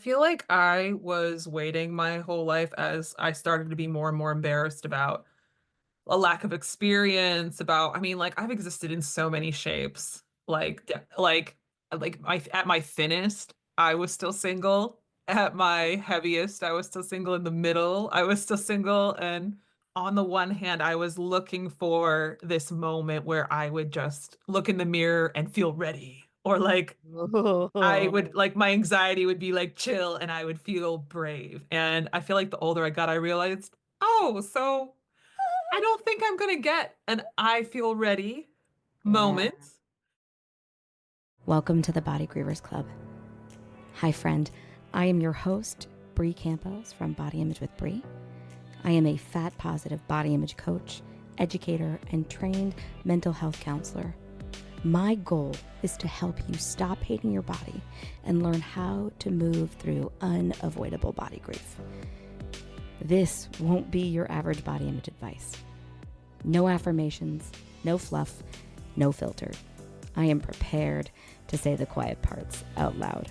feel like I was waiting my whole life as I started to be more and more embarrassed about a lack of experience, about like I've existed in so many shapes. Like my at my thinnest, I was still single. At my heaviest, I was still single. In the middle, I was still single. And on the one hand, I was looking for this moment where I would just look in the mirror and feel ready. Or like I would like my anxiety would be like chill and I would feel brave. And I feel like the older I got, I realized, oh, so I don't think I'm gonna get an I feel ready Yeah. moment. Welcome to the Body Grievers Club. Hi, friend. I am your host, Bri Campos from Body Image with Bri. I am a fat positive body image coach, educator, and trained mental health counselor. My goal is to help you stop hating your body and learn how to move through unavoidable body grief. This won't be your average body image advice. No affirmations, no fluff, no filter. I am prepared to say the quiet parts out loud.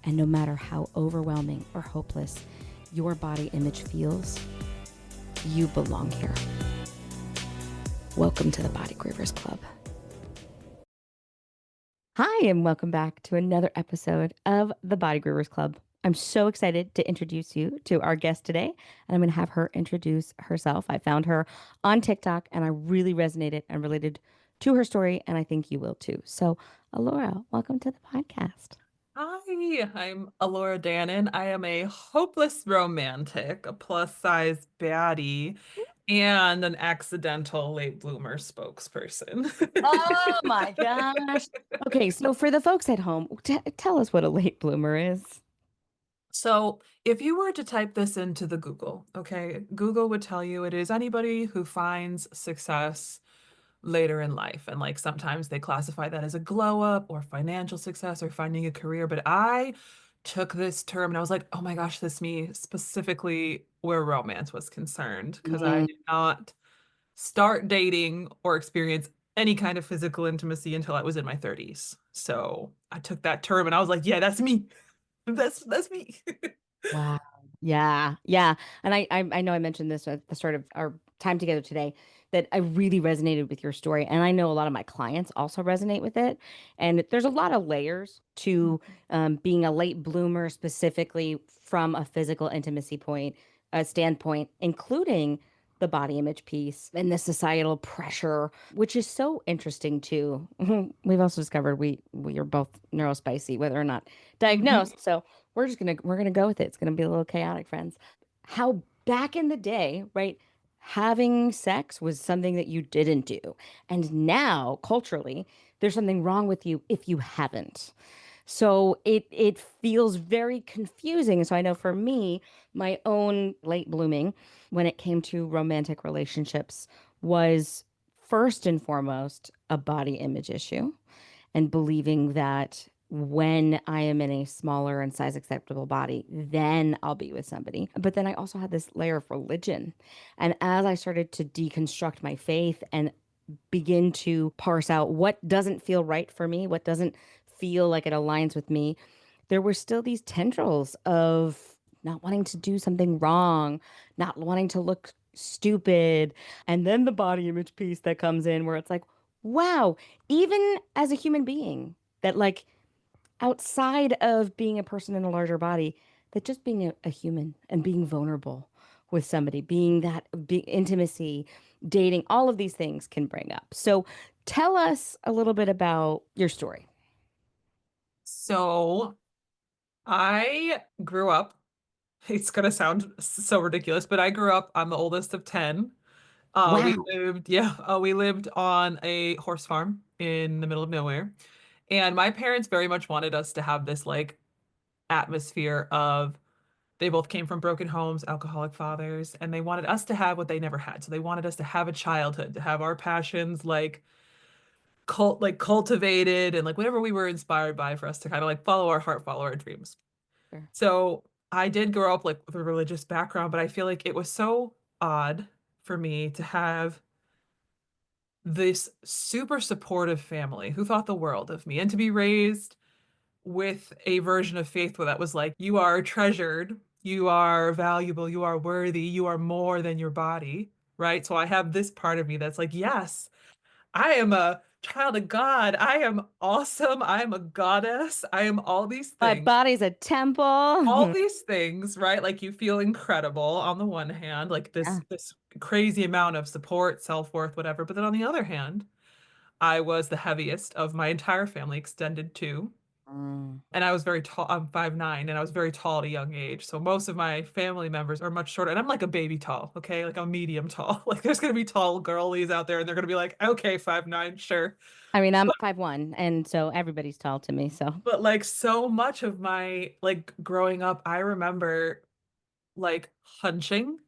And no matter how overwhelming or hopeless your body image feels, you belong here. Welcome to the Body Grievers Club. Hi, and welcome back to another episode of the Body Grievers Club. I'm so excited to introduce you to our guest today, and I'm going to have her introduce herself. I found her on TikTok, and I really resonated and related to her story, and I think you will too. So, Allora, welcome to the podcast. Hi, I'm Allora Dannon. I am a hopeless romantic, a plus size baddie, and an accidental late bloomer spokesperson. Oh my gosh. Okay, so for the folks at home, tell us what a late bloomer is. So, if you were to type this into the Google, okay, Google would tell you it is anybody who finds success later in life. And like sometimes they classify that as a glow up or financial success or finding a career. But I took this term and I was like, oh my gosh, this me specifically where romance was concerned, because I Mm, did not start dating or experience any kind of physical intimacy until I was in my 30s. So I took that term and I was like, yeah, that's me. That's me. wow. Yeah, yeah. And I know I mentioned this at the start of our time together today that I really resonated with your story. And I know a lot of my clients also resonate with it. And there's a lot of layers to being a late bloomer, specifically from a physical intimacy standpoint, including the body image piece and the societal pressure, which is so interesting too. We've also discovered we are both neurospicy, whether or not diagnosed. So we're gonna go with it. It's gonna be a little chaotic, friends. How back in the day, right? Having sex was something that you didn't do. And now, culturally, there's something wrong with you if you haven't. So it feels very confusing. So I know for me, my own late blooming when it came to romantic relationships was first and foremost a body image issue and believing that when I am in a smaller and size acceptable body, then I'll be with somebody. But then I also had this layer of religion. And as I started to deconstruct my faith and begin to parse out what doesn't feel right for me, what doesn't feel like it aligns with me, there were still these tendrils of not wanting to do something wrong, not wanting to look stupid. And then the body image piece that comes in where it's like, wow, even as a human being, that like outside of being a person in a larger body, that just being a human and being vulnerable with somebody, being that intimacy, dating, all of these things can bring up. So tell us a little bit about your story. So I grew up, it's gonna sound so ridiculous, but I grew up, I'm the oldest of 10. Wow. We lived on a horse farm in the middle of nowhere. And my parents very much wanted us to have this like atmosphere of they both came from broken homes, alcoholic fathers, and they wanted us to have what they never had. So they wanted us to have a childhood, to have our passions cultivated and like whatever we were inspired by for us to kind of like follow our heart, follow our dreams. Sure. So I did grow up like with a religious background, but I feel like it was so odd for me to have this super supportive family who thought the world of me and to be raised with a version of faith that was like, you are treasured, you are valuable, you are worthy, you are more than your body, right? So I have this part of me that's like, yes, I am a child of God. I am awesome. I am a goddess. I am My things. body's a All temple. these things, right? Like you feel incredible on the one hand, like Yeah. this crazy amount of support, self-worth, whatever. But then on the other hand, I was the heaviest of my entire family, extended to. Mm. And I was very tall. I'm 5'9", and I was very tall at a young age. So most of my family members are much shorter. And I'm like a baby tall, okay? Like I'm medium tall. Like there's gonna be tall girlies out there and they're gonna be like, okay, 5'9", sure. I mean, I'm 5'1", and so everybody's tall to me. So, But like so much of my like growing up, I remember like hunching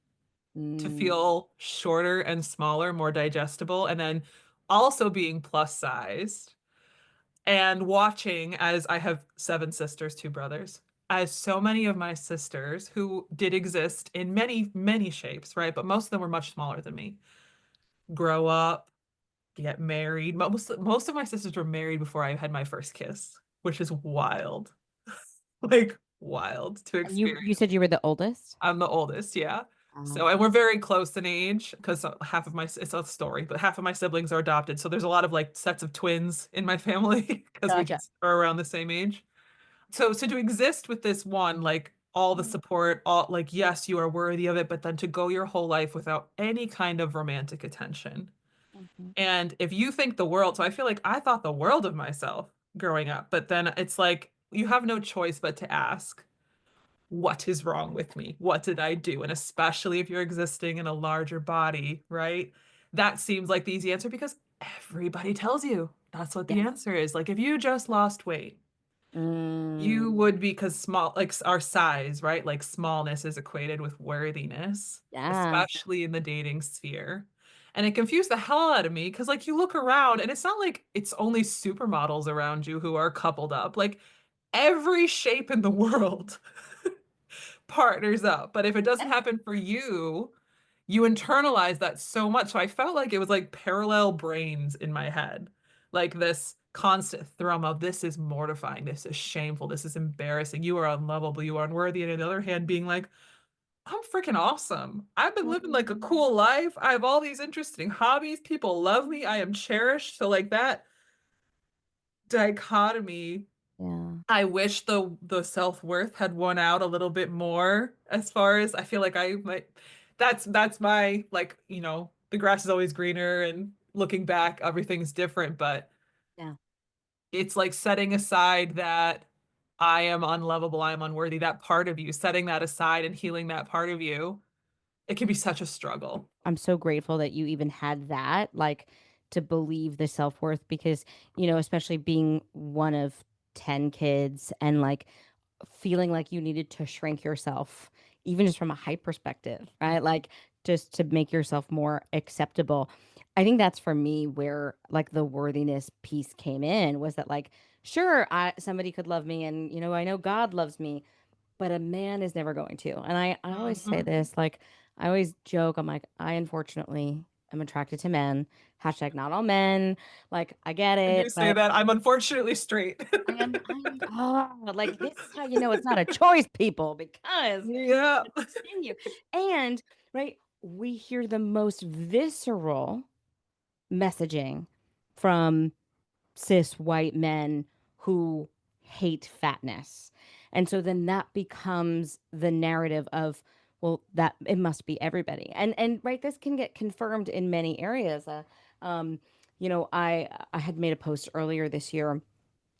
to mm, feel shorter and smaller, more digestible, and then also being plus sized and watching as I have seven sisters, two brothers, as so many of my sisters who did exist in many, many shapes, right? But most of them were much smaller than me, grow up, get married. Most of my sisters were married before I had my first kiss, which is wild. Like wild to and you experience. said you were the oldest? I'm the oldest, yeah. Oh, So, and we're very close in age because half of my, it's a story, but half of my siblings are adopted. So there's a lot of like sets of twins in my family because we gotcha. just are around the same age. So to exist with this one, like all the support, all like, yes, you are worthy of it, but then to go your whole life without any kind of romantic attention. Mhm. And if you think the world, so I feel like I thought the world of myself growing up, but then it's like you have no choice but to ask, what is wrong with me? What did I do? And especially if you're existing in a larger body, right? That seems like the easy answer because everybody tells you that's what the Yeah. answer is. Like if you just lost weight, you Mm, would be because small, like our size, right? Like smallness is equated with worthiness, yeah. especially in the dating sphere. And it confused the hell out of me because, like, you look around and it's not like it's only supermodels around you who are coupled up. Like, every shape in the world partners up. But if it doesn't happen for you, you internalize that so much. So I felt like it was like parallel brains in my head, like this constant thrum of this is mortifying, this is shameful, this is embarrassing, you are unlovable, you are unworthy. And on the other hand, being like, I'm freaking awesome. I've been living like a Mm, cool life. I have all these interesting hobbies. People love me. I am cherished. So like that dichotomy, yeah. I wish the self-worth had won out a little bit more as far as I feel like I might that's my like, the grass is always greener and looking back, everything's different, but Yeah. it's like setting aside that I am unlovable, I am unworthy, that part of you, setting that aside and healing that part of you, it can be such a struggle. I'm so grateful that you even had that, like, to believe the self-worth because, especially being one of 10 kids and like feeling like you needed to shrink yourself, even just from a height perspective, right? Like just to make yourself more acceptable. I think that's for me where like the worthiness piece came in was that like, sure, somebody could love me and I know God loves me, but a man is never going to. And I always say Mhm. this, like I always joke, I'm like, I unfortunately am attracted to men. Hashtag not all men. Like I get I do it, say but that I'm unfortunately straight. like this is how you know it's not a choice, people, because Yeah. it's in you. And right, we hear the most visceral messaging from cis white men who hate fatness. And so then that becomes the narrative of, well, that it must be everybody. And right, this can get confirmed in many areas. Um, I had made a post earlier this year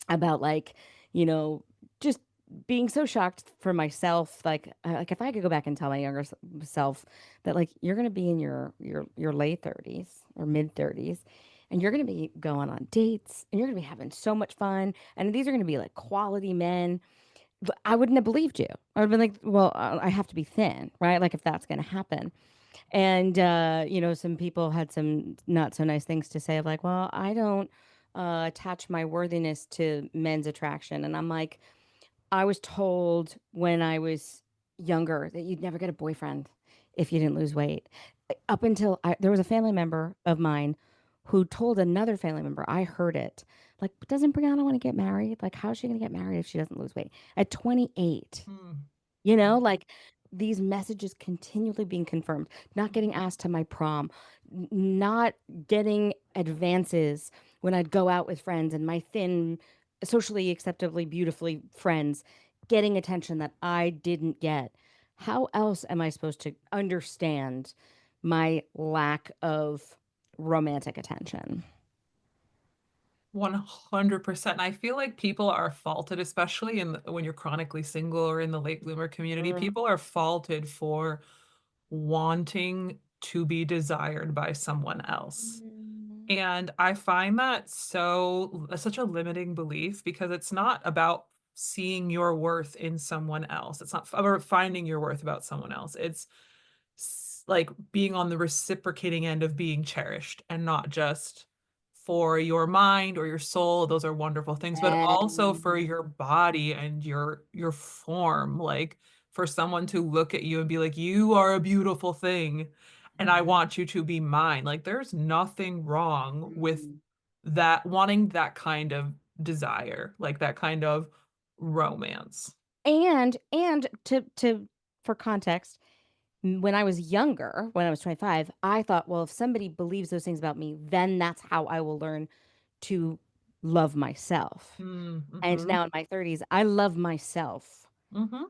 about like, you know, just being so shocked for myself. Like if I could go back and tell my self that like you're gonna be in your late 30s or mid 30s, and you're gonna be going on dates, and you're gonna be having so much fun, and these are gonna be like quality men. But I wouldn't have believed you. I would have been like, well, I have to be thin, right? Like if that's gonna happen. And some people had some not so nice things to say of like, well, I don't attach my worthiness to men's attraction. And I'm like, I was told when I was younger that you'd never get a boyfriend if you didn't lose weight. Up until there was a family member of mine who told another family member, I heard it, Like, doesn't Brianna want to get married? Like, how's she going to get married if she doesn't lose weight at 28? Mm. You know, like these messages continually being confirmed, not getting asked to my prom, not getting advances when I'd go out with friends and my thin, socially acceptably, beautifully friends getting attention that I didn't get. How else am I supposed to understand my lack of romantic attention? 100%. I feel like people are faulted, especially when you're chronically single or in the late bloomer community. Mm. People are faulted for wanting to be desired by someone else. Mm. And I find that such a limiting belief because it's not about seeing your worth in someone else. It's not about finding your worth about someone else. It's like being on the reciprocating end of being cherished and not just for your mind or your soul. Those are wonderful things, but also for And your body and your form. Like for someone to look at you and be like, you are a beautiful thing and I want you to be mine. Like there's nothing wrong with that wanting that kind of desire, like that kind of romance. and to for context, when I was younger, when I was 25, I thought, well, if somebody believes those things about me, then that's how I will learn to love myself. And Mm-hmm. now in my 30s, I love myself Mm-hmm.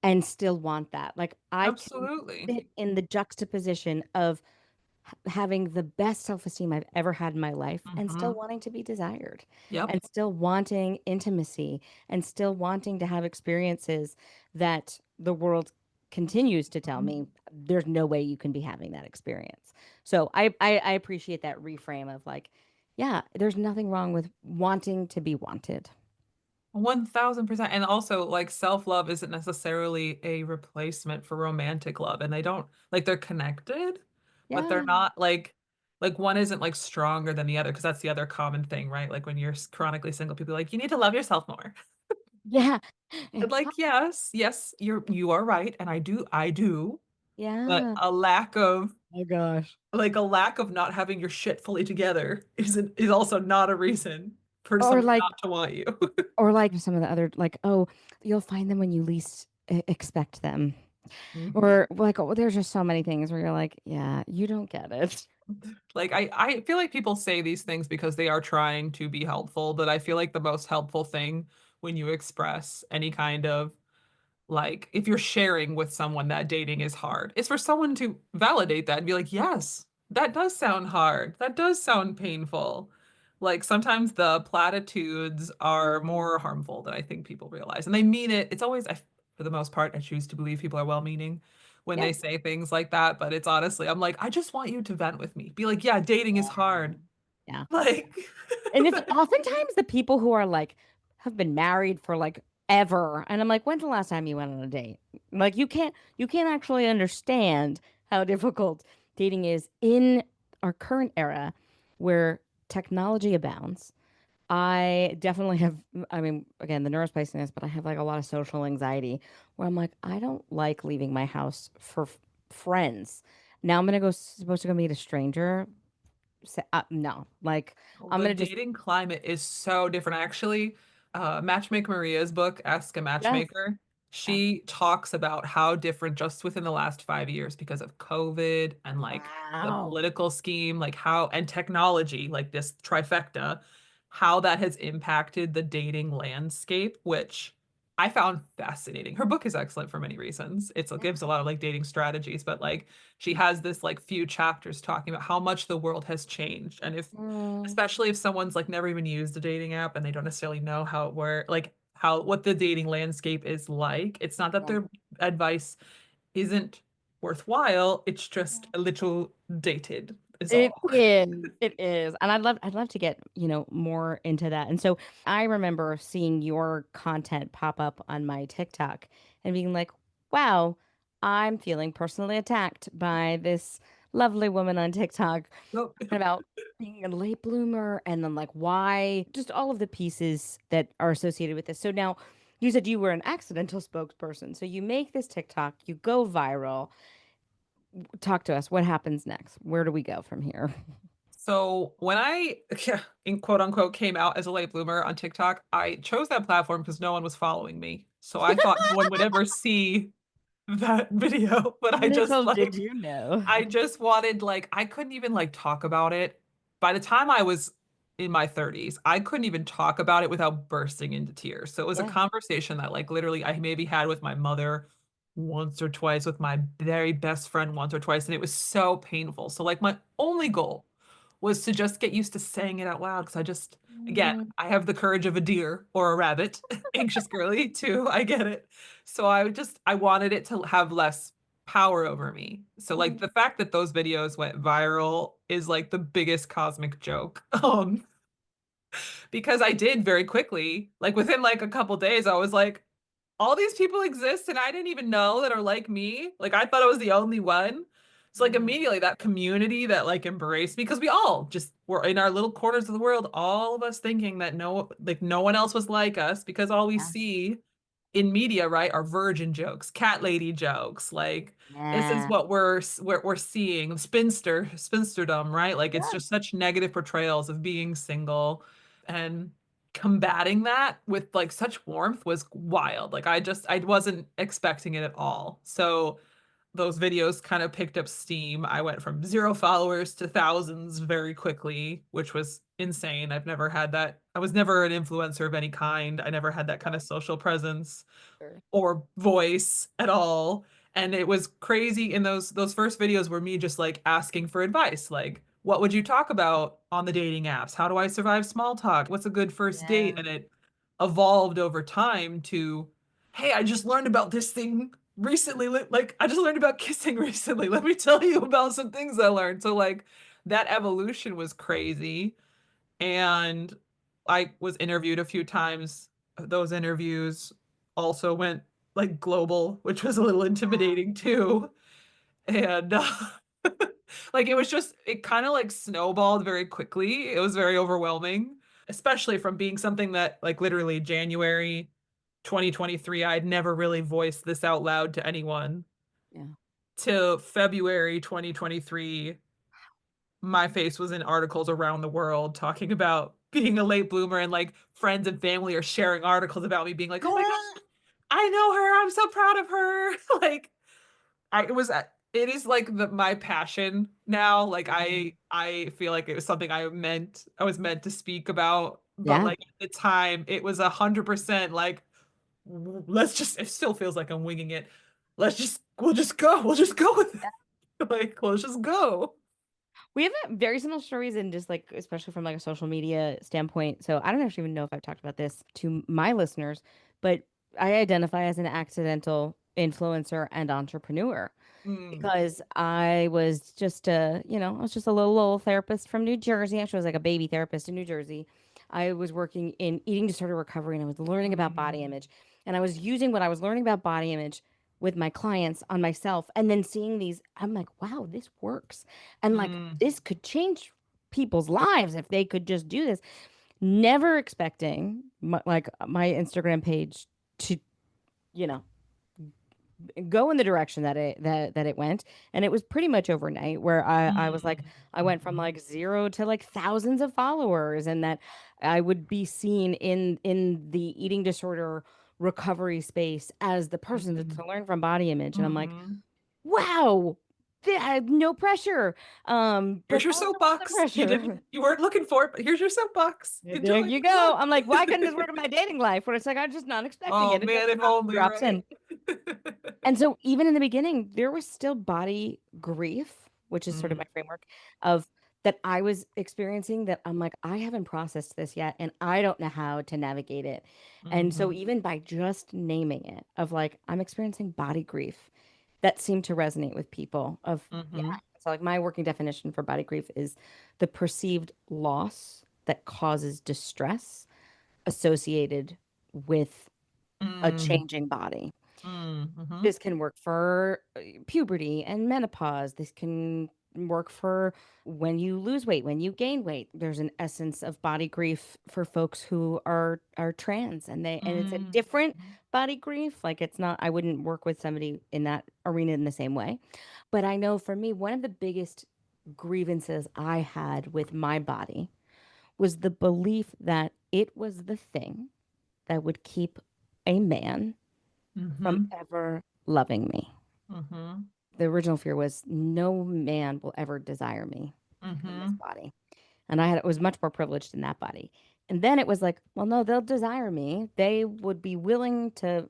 and still want that. Like I can Absolutely. sit in the juxtaposition of having the best self-esteem I've ever had in my life and still Mm-hmm. wanting to be desired Yep. and still wanting intimacy and still wanting to have experiences that the world continues to tell me there's no way you can be having that experience. So I appreciate that reframe of like, yeah, there's nothing wrong with wanting to be wanted. 1000%. And also, like, self-love isn't necessarily a replacement for romantic love. And they don't, like, they're connected, but they're Yeah. not like one isn't like stronger than the other because that's the other common thing, right? Like when you're chronically single, people are like, you need to love yourself more. Yeah. And like, yes, yes, you are right. And I do, but Yeah. Oh gosh. a lack of not having your shit fully together is also not a reason for Or someone like not to want you. Or like some of the other, like, oh, you'll find them when you least expect them. Mhm. Or like, oh, there's just so many things where you're like, yeah, you don't get it. Like I feel like people say these things because they are trying to be helpful, but I feel like the most helpful thing when you express any kind of like if you're sharing with someone that dating is hard, is for someone to validate that and be like, yes, that does sound hard. That does sound painful. Like sometimes the platitudes are more harmful than I think people realize. And they mean it. It's always, for the most part, I choose to believe people are well-meaning when Yeah. they say things like that. But it's honestly, I'm like, I just want you to vent with me. Be like, yeah, dating is hard. Yeah. Like, And it's oftentimes the people who are like, have been married for like ever. And I'm like, when's the last time you went on a date? Like, you can't actually understand how difficult dating is in our current era where technology abounds. I definitely have, I mean, again, the neurospiciness, but I have like a lot of social anxiety where I'm like, I don't like leaving my house for friends. Now I'm gonna go, supposed to go meet a stranger. No, like I'm the gonna just, dating climate is so different. Actually, Matchmaker Maria's book, Ask a yes, Matchmaker, yeah. she talks about how different just within the last 5 years because of COVID and like the Wow. political scheme, like how and technology, like this trifecta, how that has impacted the dating landscape, which I found fascinating. Her book is excellent for many reasons. It gives a lot of like dating strategies, but like she has this like few chapters talking about how much the world has changed and if Mm, especially if someone's like never even used a dating app and they don't necessarily know how it works, like how what the dating landscape is like. It's not that yeah. their advice isn't worthwhile, it's just a little dated, is It all. is. It is. And I'd love to get, more into that. And so I remember seeing your content pop up on my TikTok and being like, wow, I'm feeling personally attacked by this lovely woman on TikTok Nope. talking about being a late bloomer and then like why, just all of the pieces that are associated with this. So now you said you were an accidental spokesperson. So you make this TikTok, you go viral. Talk to us. What happens next? Where do we go from here? So when I, in quote unquote, came out as a late bloomer on TikTok, I chose that platform because no one was following me. So I thought no one would ever see that video, but I just Little did like you know. I just wanted like I couldn't even like talk about it. By the time I was in my 30s, I couldn't even talk about it without bursting into tears. So it was a Yeah. conversation that like literally I maybe had with my mother once or twice, with my very best friend once or twice, and it was so painful. So like my only goal was to just get used to saying it out loud because I just again, Mm, I have the courage of a deer or a rabbit, anxious girly too. I get it. So I wanted it to have less power over me. So like mm, the fact that those videos went viral is like the biggest cosmic joke. Because I did very quickly, like within like a couple days, I was like, all these people exist and I didn't even know that are like me. Like I thought I was the only one. So like mm, immediately that community that like embraced me because we all just were in our little corners of the world, all of us thinking that no one else was like us because all we yeah. see in media, right, are virgin jokes, cat lady jokes. Like this is Yeah. what we're seeing, spinsterdom, right? Like it's Yeah. just such negative portrayals of being single and combating that with like such warmth was wild. Like I wasn't expecting it at all. So those videos kind of picked up steam. I went from 0 followers to thousands very quickly, which was insane. I've never had that. I was never an influencer of any kind. I never had that kind of social presence Sure. or voice at all. And it was crazy in those first videos were me just like asking for advice, like what would you talk about on the dating apps? How do I survive small talk? What's a good first date? Yeah. And it evolved over time to, hey, I just learned about this thing recently. Like I just learned about kissing recently. Let me tell you about some things I learned. So like that evolution was crazy. And I was interviewed a few times. Those interviews also went like global, which was a little intimidating too. And like it was just, it kind of like snowballed very quickly. It was very overwhelming, especially from being something that like literally January 2023, I'd never really voiced this out loud to anyone. Yeah. Till February 2023, my face was in articles around the world talking about being a late bloomer and like friends and family are sharing articles about me being like, "Oh my God, I know her. I'm so proud of her." Like it is like my passion now. Like Mhm. I feel like it was something I was meant to speak about, but Yeah. like at the time it was 100% like let's just it still feels like I'm winging it. We'll just go. We'll just go with it. Like let's just go. We have very similar stories and just like especially from like a social media standpoint. So I don't actually even know if I've talked about this to my listeners, but I identify as an accidental influencer and entrepreneur Mm. because I was just I was just a little therapist from New Jersey. Actually, I was like a baby therapist in New Jersey. I was working in eating disorder recovery and I was learning about body Mm. image. And I was using what I was learning about body image with my clients on myself and then seeing these, I'm like, wow, this works. And like Mm. this could change people's lives if they could just do this. Never expecting my Instagram page to, you know, go in the direction that it went, and it was pretty much overnight where I was like Mm. I went from like zero to like thousands of followers, and that I would be seen in the eating disorder recovery space as the person Mm. to learn from body image, and I'm like, Mhm. wow, no pressure, Here's but your also with the soapbox. pressure. You weren't looking for it, but here's your soapbox. There Enjoy. you Good go. luck. I'm like, why couldn't this work in my dating life where it's like I'm just not expecting Oh it, it man, just if only, drops right? in. And so even in the beginning, there was still body grief, which is sort of Mm. my framework of that I was experiencing that I'm like, I haven't processed this yet and I don't know how to navigate it. And so Mhm. even by just naming it of like, I'm experiencing body grief, that seemed to resonate with people of, yeah. Mhm. So like my working definition for body grief is the perceived loss that causes distress associated with a Mm. changing body. Mm. Mhm. This can work for puberty and menopause. This can work for when you lose weight, when you gain weight. There's an essence of body grief for folks who are trans and it's a Mm. different body grief. Like it's not I wouldn't work with somebody in that arena in the same way. But I know for me one of the biggest grievances I had with my body was the belief that it was the thing that would keep a man from Mm-hmm. ever loving me. Mm-hmm. The original fear was no man will ever desire me in this Mm-hmm. body. And I was much more privileged in that body. And then it was like, well, no, they'll desire me. They would be willing to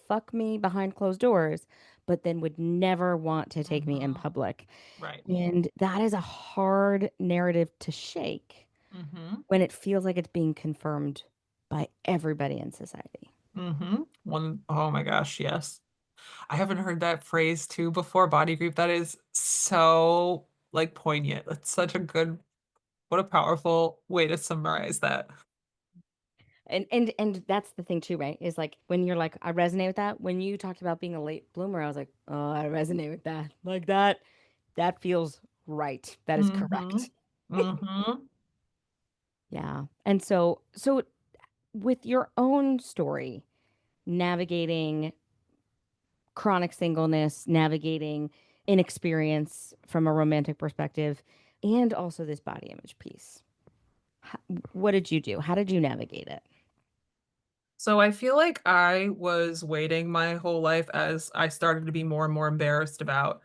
fuck me behind closed doors, but then would never want to take me in Mm-hmm. public. Right. And that is a hard narrative to shake Mm-hmm. when it feels like it's being confirmed by everybody in society. Mm-hmm. Oh my gosh, yes. I haven't heard that phrase too before, body group. That is so like poignant. It's such a good, what a powerful way to summarize that. And that's the thing too, right? Is like when you're like, I resonate with that. When you talked about being a late bloomer, I was like, oh, I resonate with that. Like that feels right. That is Mm-hmm. correct. Mm-hmm. Yeah. And so with your own story, navigating chronic singleness, navigating inexperience from a romantic perspective, and also this body image piece. How, what did you do? How did you navigate it? So I feel like I was waiting my whole life as I started to be more and more embarrassed about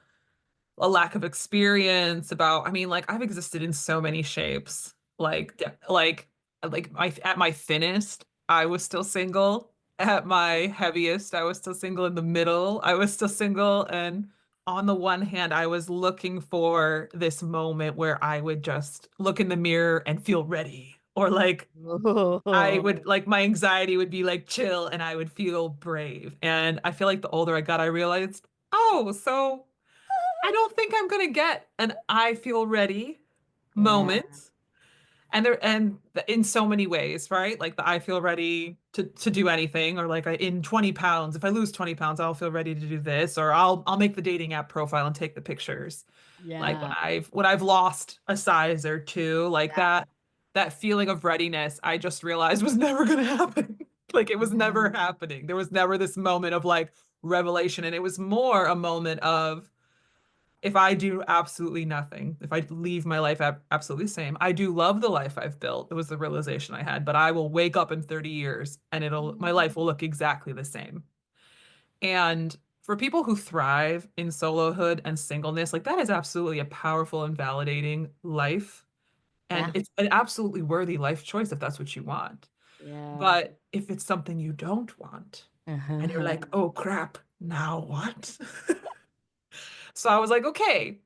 a lack of experience, about, I mean, like I've existed in so many shapes. Like my at my thinnest, I was still single. At my heaviest, I was still single. In the middle, I was still single. And on the one hand, I was looking for this moment where I would just look in the mirror and feel ready. Or like I would like my anxiety would be like chill and I would feel brave. And I feel like the older I got, I realized, oh, so I don't think I'm gonna get an I feel ready Yeah. moment. And in so many ways, right? Like the I feel ready to do anything, or like in 20 pounds, if I lose 20 pounds, I'll feel ready to do this, or I'll make the dating app profile and take the pictures. Like Yeah. when I've lost a size or two, like Yeah. that feeling of readiness, I just realized was never gonna happen. Like it was never Yeah. happening. There was never this moment of like revelation, and it was more a moment of if I do absolutely nothing, if I leave my life absolutely the same, I do love the life I've built. It was the realization I had, but I will wake up in 30 years and my life will look exactly the same. And for people who thrive in solohood and singleness, like that is absolutely a powerful and validating life. And Yeah. it's an absolutely worthy life choice if that's what you want. Yeah. But if it's something you don't want and you're Uh-huh. like, oh crap, now what? So I was like, okay,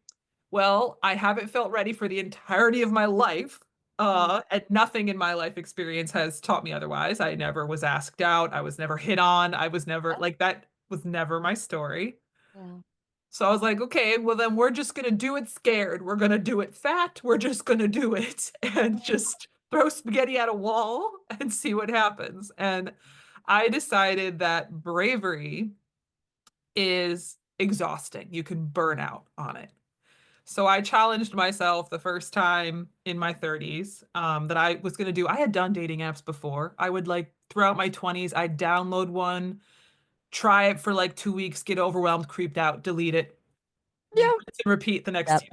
well, I haven't felt ready for the entirety of my life. And nothing in my life experience has taught me otherwise. I never was asked out. I was never hit on. I was never like that was never my story. Yeah. So I was like, okay, well then we're just gonna do it scared. We're gonna do it fat. We're just gonna do it and just throw spaghetti at a wall and see what happens. And I decided that bravery is exhausting. You can burn out on it. So I challenged myself the first time in my 30s that I was going to do. I had done dating apps before. I would like throughout my 20s, I'd download one, try it for like 2 weeks, get overwhelmed, creeped out, delete it, Yeah. rinse and repeat the next Yep. year,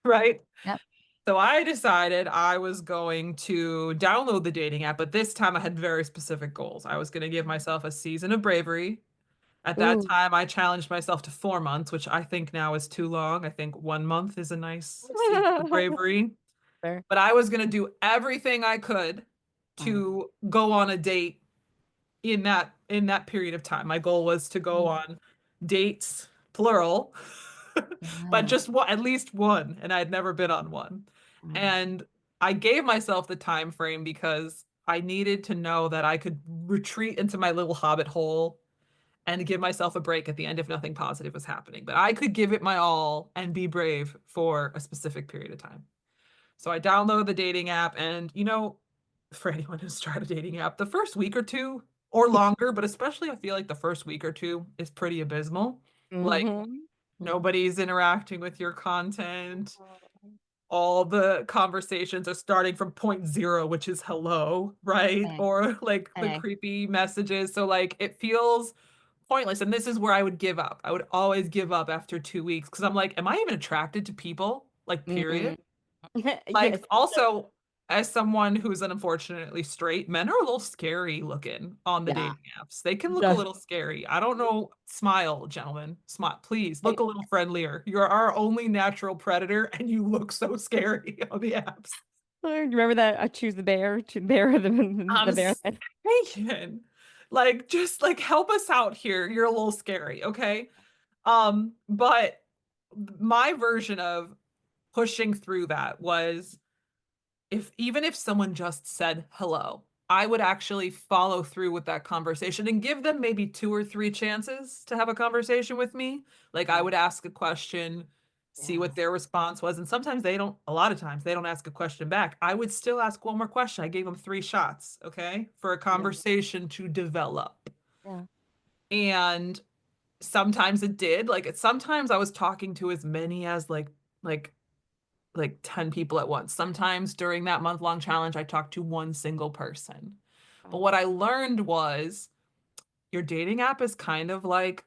right? Yep. So I decided I was going to download the dating app, but this time I had very specific goals. I was going to give myself a season of bravery. At that Ooh. time, I challenged myself to 4 months, which I think now is too long. I think 1 month is a nice season of bravery. Fair. But I was going to do everything I could Uh, to go on a date in that period of time. My goal was to go on dates, plural, but yeah. just one, at least one, and I'd never been on one. And I gave myself the time frame because I needed to know that I could retreat into my little hobbit hole and give myself a break at the end if nothing positive was happening. But I could give it my all and be brave for a specific period of time. So I download the dating app, and for anyone who's tried a dating app, the first week or two or longer, but especially I feel like the first week or two is pretty abysmal. Like Mm-hmm. nobody's interacting with your content. All the conversations are starting from point zero, which is hello, right? Hey. Or like the Hey. creepy messages. So like it feels pointless. And this is where I would give up. I would always give up after 2 weeks because I'm like, am I even attracted to people? like Mm. period. Like Yes. also as someone who's unfortunately straight, men are a little scary looking on the Yeah. dating apps. They can look a The, little scary. I don't know. Smile, gentlemen. Smile, please I, look a little friendlier. You're our only natural predator, and you look so scary on the apps. remember that I choose the bear, I'm the bear. saying, like, just like help us out here. You're a little scary, okay? But my version of pushing through that was if even if someone just said hello, I would actually follow through with that conversation and give them maybe two or three chances to have a conversation with me. Like I would ask a question, see what Yeah. their response was. And sometimes they don't, a lot of times they don't ask a question back. I would still ask one more question. I gave them three shots, okay, for a Yeah. conversation to develop. Yeah. And sometimes it did. Sometimes I was talking to as many as like like 10 people at once. Sometimes during that month-long challenge, I talked to one single person. But Oh, what I learned was your dating app is kind of like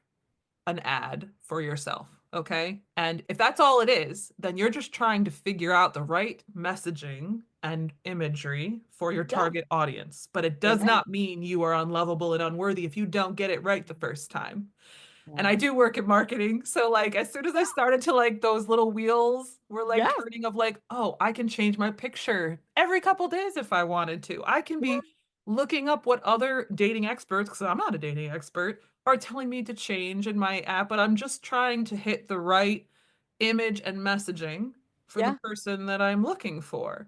an ad for yourself, okay? And if that's all it is, then you're just trying to figure out the right messaging and imagery for your yeah. target audience. But it does Amen. not mean you are unlovable and unworthy if you don't get it right the first time. And Yeah. I do work in marketing. So like as soon as I started to like those little wheels were like Yes. turning of like, oh, I can change my picture every couple days if I wanted to. I can Yeah. be looking up what other dating experts, because I'm not a dating expert, are telling me to change in my app, but I'm just trying to hit the right image and messaging for the Yeah. person that I'm looking for.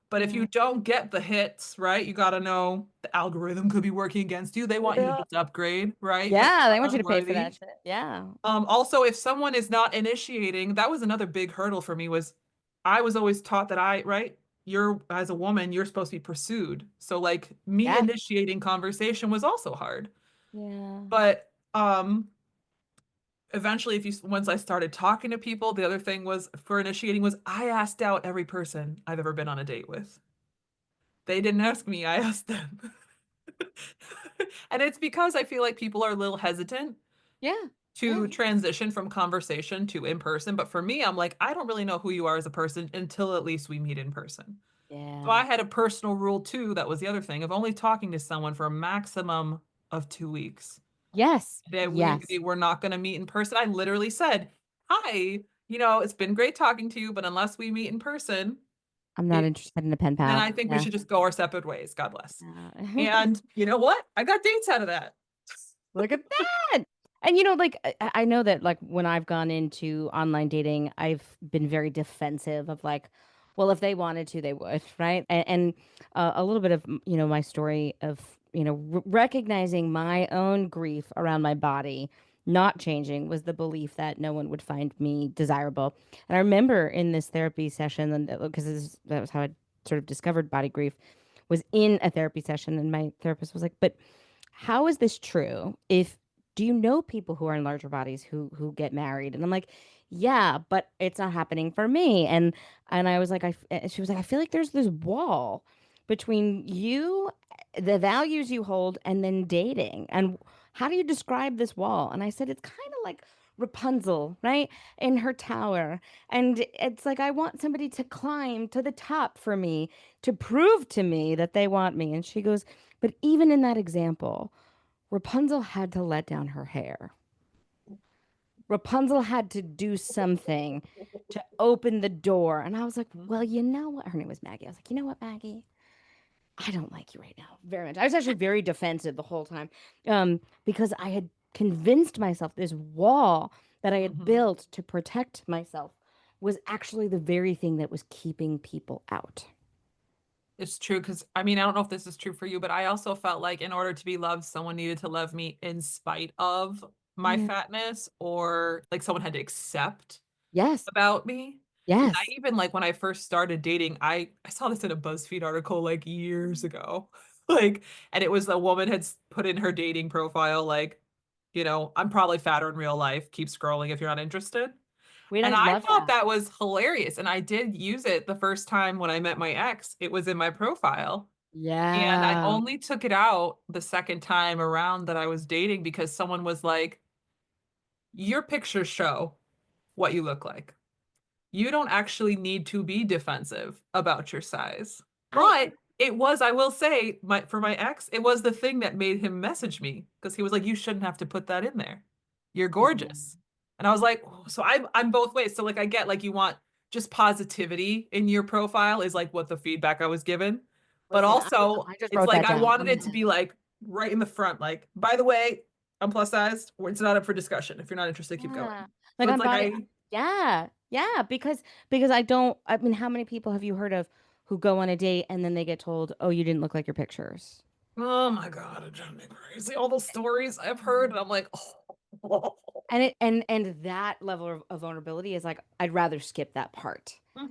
But if you Yeah. don't get the hits, right, you got to know the algorithm could be working against you. They want you to Yeah. just upgrade, right? But Yeah. They want you're you to pay for that unworthy. shit. Yeah. Also, if someone is not initiating, that was another big hurdle for me was I was always taught that right, you're as a woman, you're supposed to be pursued. So like me Yes. initiating conversation was also hard. Yeah. But eventually if you once I started talking to people, the other thing was for initiating was I asked out every person I've ever been on a date with. They didn't ask me, I asked them. And it's because I feel like people are a little hesitant Yeah. to Yeah. transition from conversation to in person. But for me, I'm like, I don't really know who you are as a person until at least we meet in person. So Yeah. I had a personal rule too. That was the other thing of only talking to someone for a maximum of 2 weeks. Yes. That we Yes. were not going to meet in person. I literally said, "Hi, it's been great talking to you, but unless we meet in person, I'm not it interested in a pen then pal. I think we Yeah. should just go our separate ways. God bless." Yeah. And you know what? I got dates out of that. Look at that. And like I know that like when I've gone into online dating, I've been very defensive of like, well, if they wanted to, they would, right? And a little bit of my story of recognizing my own grief around my body not changing was the belief that no one would find me desirable. And I remember in this therapy session, and because that was how I sort of discovered body grief, was in a therapy session, and my therapist was like, "But how is this true? If do you know people who are in larger bodies who get married?" And I'm like, "Yeah, but it's not happening for me." And I was like, and she was like, "I feel like there's this wall between you, the values you hold, and then dating. And how do you describe this wall?" And I said, "It's kind of like Rapunzel, right? In her tower. And it's like I want somebody to climb to the top for me to prove to me that they want me." And she goes, "But even in that example, Rapunzel had to let down her hair. Rapunzel had to do something to open the door." And I was like, "Well, you know what?" Her name was Maggie. I was like, "You know what, Maggie? I don't like you right now very much." I was actually very defensive the whole time, because I had convinced myself this wall that I had Mhm. built to protect myself was actually the very thing that was keeping people out. It's true because I mean, I don't know if this is true for you, but I also felt like in order to be loved, someone needed to love me in spite of my Yeah. fatness, or like someone had to accept Yes. about me. And I Yes. even like when I first started dating, I saw this in a BuzzFeed article like years ago. Like, and it was a woman had put in her dating profile, like, I'm probably fatter in real life. Keep scrolling if you're not interested. Wait, I And I love thought that. that was hilarious. And I did use it the first time when I met my ex. It was in my profile. And I Yeah. only took it out the second time around that I was dating because someone was like, your pictures show what you look like. you don't actually need to be defensive about your size. I But it was, I will say, for my ex, it was the thing that made him message me because he was like, "You shouldn't have to put that in there. You're gorgeous." And I was like, "Oh," so I'm both ways. So like I get like you want just positivity in your profile is like what the feedback I was given. But listen, also I just it's wrote like that I down. wanted it to be like right in the front, like, by the way, I'm plus sized, or it's not up for discussion. If you're not interested, keep going. Yeah. So Like it's I'm like body I yeah. Yeah, because I mean, how many people have you heard of who go on a date and then they get told, "Oh, you didn't look like your pictures." oh my God, it drives me crazy. All the stories I've heard, and I'm like, oh. And that level of vulnerability is like I'd rather skip that part. Hmm.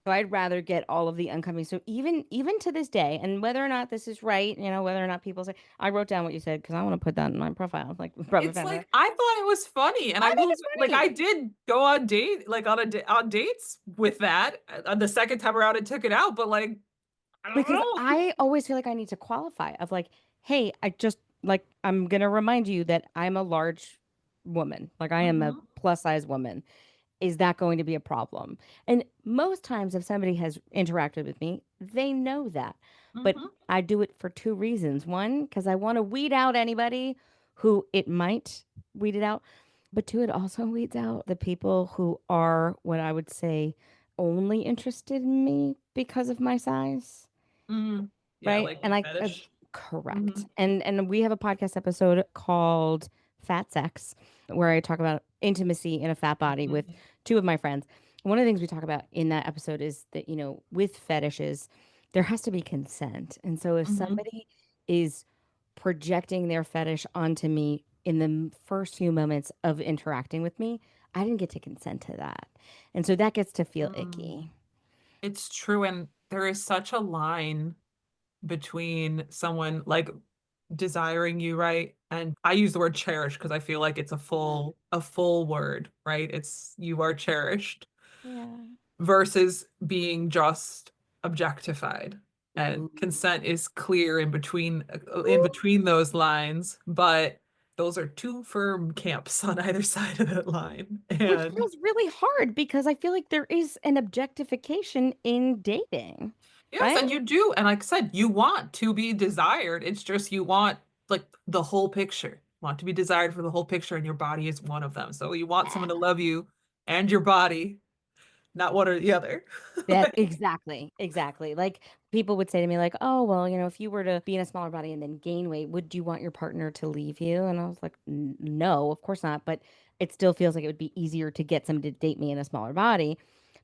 So I'd rather get all of the uncoming. So even to this day, and whether or not this is right, whether or not people say, I wrote down what you said because I want to put that in my profile, like probably It's found like it. I thought it was funny, and I I think will it's like funny I did go on date like on dates with that. The second time around, I took it out, but like I don't because know. I always feel like I need to qualify of like, hey, I just like I'm gonna remind you that I'm a large woman, like I am a Hmm. plus size woman. Is that going to be a problem? And most times, if somebody has interacted with me, they know that. But Hmm. I do it for two reasons. One, because I want to weed out anybody who it might weed it out. But two, it also weeds out the people who are what I would say only interested in me because of my size. Hmm. Yeah, Right. like And fetish. Hmm. correct. And we have a podcast episode called Fat Sex where I talk about intimacy in a fat body with Hmm. two of my friends. One of the things we talk about in that episode is that, with fetishes, there has to be consent. And so if Hmm. somebody is projecting their fetish onto me in the first few moments of interacting with me, I didn't get to consent to that. And so that gets to feel Mm. icky. It's true, and there is such a line between someone like desiring you, right? And I use the word cherish because I feel like it's Yeah. a full word, right? It's you are cherished Yeah. versus being just objectified. And Ooh. consent is clear in between those lines, but those are two firm camps on either side of that line. Which And feels really hard because I feel like there is an objectification in dating, yes, right? and you do. And like I said, you want to be desired. It's just you want like the whole picture. You want to be desired for the whole picture, and your body is one of them. So you want someone to love you and your body, not one or the other. That Like, exactly, exactly. Like people would say to me, like, "Oh, well, if you were to be in a smaller body and then gain weight, would you want your partner to leave you?" And I was like, No, of course not." But it still feels like it would be easier to get somebody to date me in a smaller body.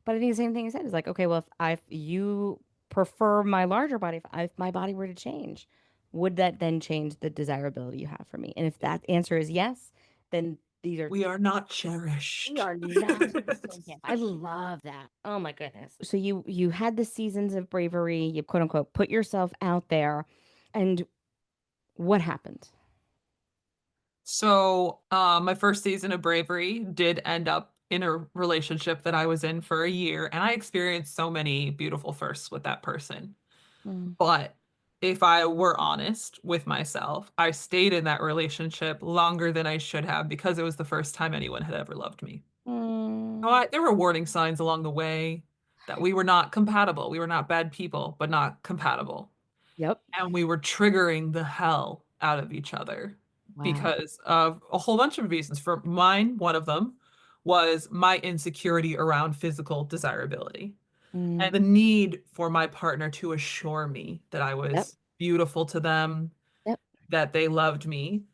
But I think the same thing I said is like, okay, well, if you prefer my larger body, if my body were to change, would that then change the desirability you have for me? And if that answer is yes, then these are we are not we cherished. are not in the same camp. I love that. Oh my goodness. So you had the seasons of bravery, you quote unquote put yourself out there, and what happened? So, my first season of Bravery did end up in a relationship that I was in for a year, and I experienced so many beautiful firsts with that person. Mm. But if I were honest with myself, I stayed in that relationship longer than I should have because it was the first time anyone had ever loved me. So Mm. there were warning signs along the way that we were not compatible. We were not bad people, but not compatible. Yep. And we were triggering the hell out of each other Wow. because of a whole bunch of reasons. For mine, one of them was my insecurity around physical desirability and Mm. the need for my partner to assure me that I Yep. was beautiful to them, Yep. that they loved me.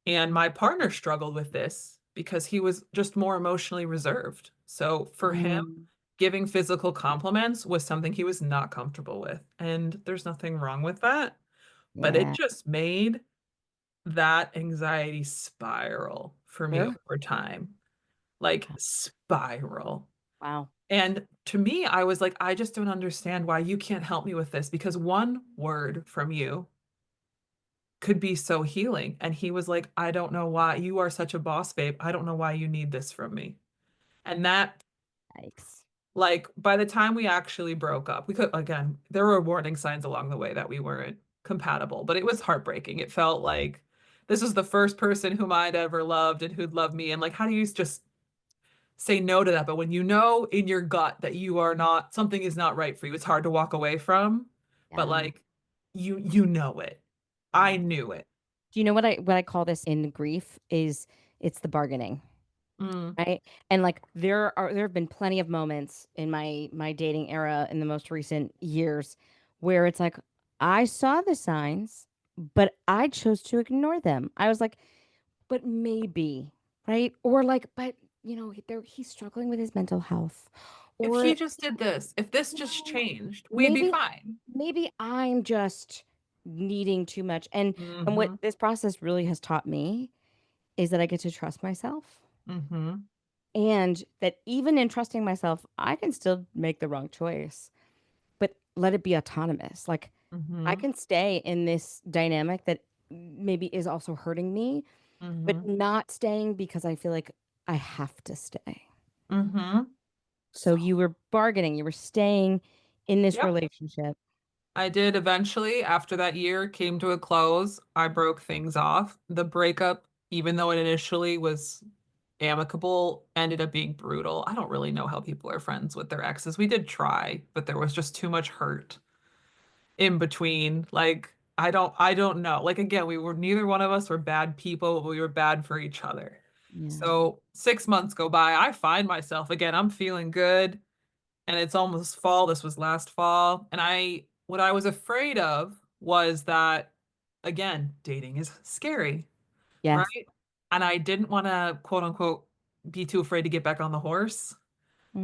And my partner struggled with this because he was just more emotionally reserved. So for him, Mm. giving physical compliments was something he was not comfortable with. And there's nothing wrong with that. But it Yeah. just made that anxiety spiral for me Sure. over time, like spiral. Wow. And to me, I was like, I just don't understand why you can't help me with this because one word from you could be so healing. And he was like, I don't know why you are such a boss, babe. I don't know why you need this from me. And that, Yikes. like, by the time we actually broke up, we could, again, there were warning signs along the way that we weren't compatible, but it was heartbreaking. It felt like this was the first person whom I'd ever loved and who'd love me. And like, how do you just say no to that. But when you know in your gut that you are not, something is not right for you, it's hard to walk away from. But Yeah. like you know it. Yeah. I knew it. Do you know what I call this in grief is it's the bargaining, Mm. right? And like there have been plenty of moments in my dating era in the most recent years where it's like I saw the signs, but I chose to ignore them. I was like, but maybe, right? Or like, but he's struggling with his mental health. If Or he just did this, if this you just know, changed, we'd be maybe fine. maybe I'm just needing too much. And what Mm-hmm. this process really has taught me is that I get to trust myself. Mm-hmm. And that even in trusting myself, I can still make the wrong choice, but let it be autonomous. Like I Mm-hmm. can stay in this dynamic that maybe is also hurting me, but Mm-hmm. not staying because I feel like I have to stay. Mm-hmm. So So, you were bargaining, you were staying in this yep. relationship. I did eventually, after that year came to a close, I broke things off. The breakup, even though it initially was amicable, ended up being brutal. I don't really know how people are friends with their exes. We did try, but there was just too much hurt in between. Like, I don't know. Like again, we were neither one of us were bad people, but we were bad for each other. Yeah. So 6 months go by. I find myself again, I'm feeling good and it's almost fall. This was last fall. And what I was afraid of was that, again, dating is scary, Yes. right? And I didn't want to, quote unquote, be too afraid to get back on the horse.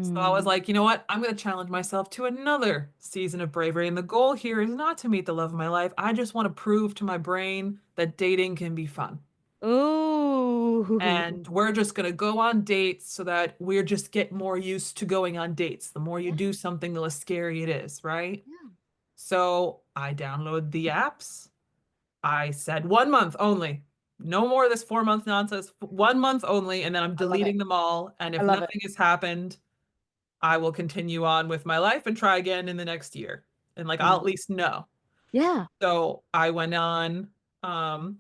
So I was Mm, like, you know what? I'm going to challenge myself to another season of Bravery. And the goal here is not to meet the love of my life. I just want to prove to my brain that dating can be fun. ooh. And we're just going to go on dates so that we're just get more used to going on dates. The more you Yeah. do something, the less scary it is, right? Yeah. So I download the apps. I said 1 month only. No more of this 4 month nonsense. 1 month only, and then I'm I love it. deleting them all. And I if love it. nothing has happened, I will continue on with my life and try again in the next year. And like I'll Yeah. at least know. Yeah. So I went on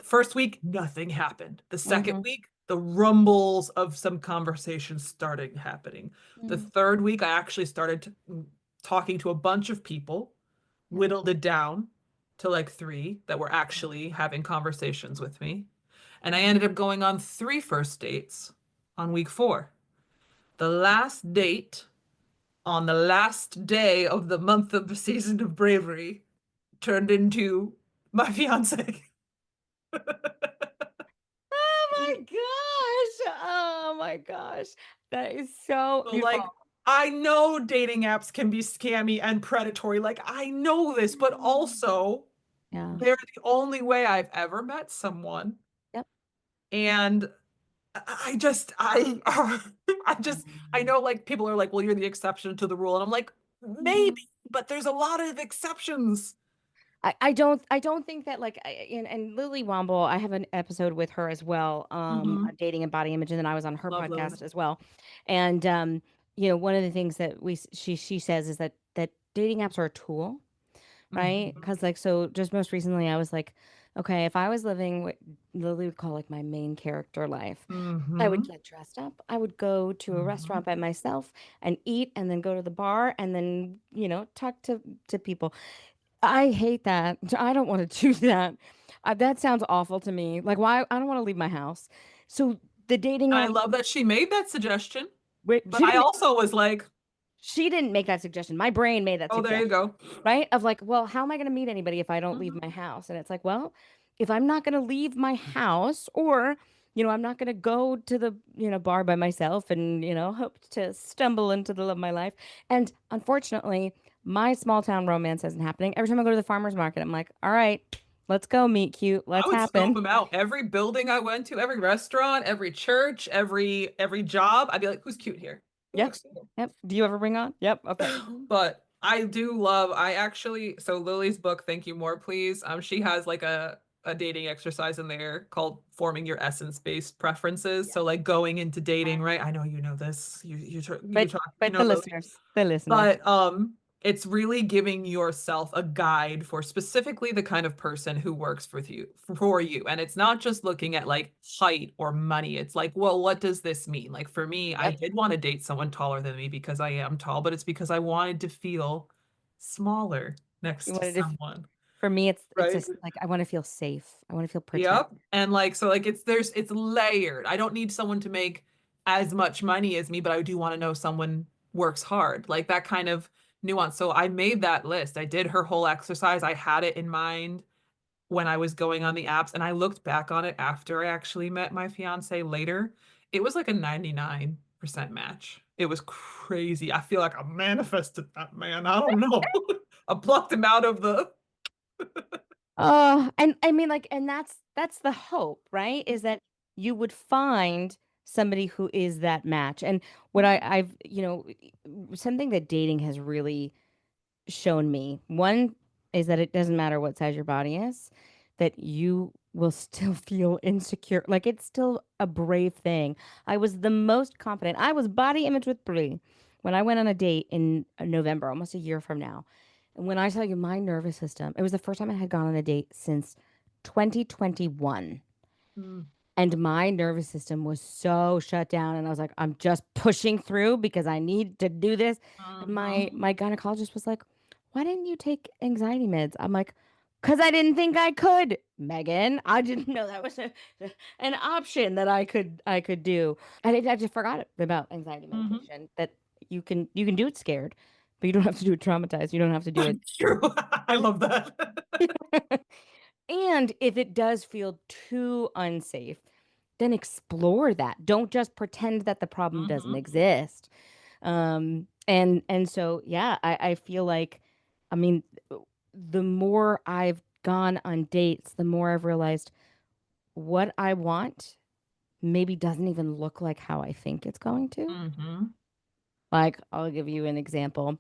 first week, nothing happened. The second Hmm. week, the rumbles of some conversations started happening. The Mm. third week, I actually started talking to a bunch of people, Yep. whittled it down to like three that were actually having conversations with me. And I ended up going on three first dates on week four. The last date on the last day of the month of the season of Bravery turned into my fiance. Oh my gosh. Oh my gosh. That is so So beautiful. like I know dating apps can be scammy and predatory. Like I know this, but also Yeah. they're the only way I've ever met someone. Yep. And I just I just I know like people are like, well, you're the exception to the rule. And I'm like, maybe, but there's a lot of exceptions. I don't think that and Lily Womble, I have an episode with her as well, Hmm. on dating and body image, and then I was on her Love Lily. podcast as well. And one of the things that she says is that dating apps are a tool, right? Hmm. Because like so just most recently I was like, okay, if I was living what Lily would call like my main character life, I would Hmm. get dressed up. I would go to a Hmm. restaurant by myself and eat and then go to the bar and then, talk to people. I hate that. I don't want to do that. That sounds awful to me. Like, why? I don't want to leave my house. So the dating And I app, love that she made that suggestion, wait, but I also was like, she didn't make that suggestion. My brain made that oh, there you suggestion, go. right? Of like, well, how am I going to meet anybody if I don't leave Mhm. my house? And it's like, well, if I'm not going to leave my house, or I'm not going to go to the bar by myself and hope to stumble into the love of my life. And unfortunately, my small town romance isn't happening. Every time I go to the farmer's market, I'm like, all right, let's go meet cute. I Let's would scope happen. them out. Every building I went to, every restaurant, every church, every job, I'd be like, who's cute here? Who Yep. looks cute? Yep. Do you ever bring on? Yep. Okay. But I do love, I actually, so Lily's book, Thank You More, Please. She has like a dating exercise in there called forming your essence-based preferences. Yeah. So like going into dating, right? I know you know this. You But talk, you but know, Lily. the listeners, But it's really giving yourself a guide for specifically the kind of person who works for you. And it's not just looking at like height or money. It's like, well, what does this mean? Like for me, I Yep. did want to date someone taller than me because I am tall, but it's because I wanted to feel smaller You next to wanted to, someone, for me, it's right? just like I want to feel safe. I want to feel protected. Yep. And like so like it's layered. I don't need someone to make as much money as me, but I do want to know someone works hard. Like that kind of nuance. So I made that list. I did her whole exercise. I had it in mind when I was going on the apps and I looked back on it after I actually met my fiance later. It was like a 99% match. It was crazy. I feel like I manifested that man. I don't know. I plucked him out of the And I mean, like, and that's the hope, right? Is that you would find somebody who is that match. And what I've, something that dating has really shown me. One is that it doesn't matter what size your body is, that you will still feel insecure. Like it's still a brave thing. I was the most confident. I was body image with Bri when I went on a date in November, almost a year from now. And when I tell you my nervous system, it was the first time I had gone on a date since 2021. Mm. And my nervous system was so shut down. And I was like, I'm just pushing through because I need to do this. And Mhm. my gynecologist was like, why didn't you take anxiety meds? I'm like, because I didn't think I could, Megan. I didn't know that was an option that I could do. I just forgot about anxiety Mhm. medication that you can do it scared, but you don't have to do it traumatized. You don't have to do it. True. I love that. And if it does feel too unsafe, then explore that. Don't just pretend that the problem doesn't Mhm. exist. And so yeah, I feel like, I mean, the more I've gone on dates, the more I've realized what I want maybe doesn't even look like how I think it's going to. Mhm. Like, I'll give you an example.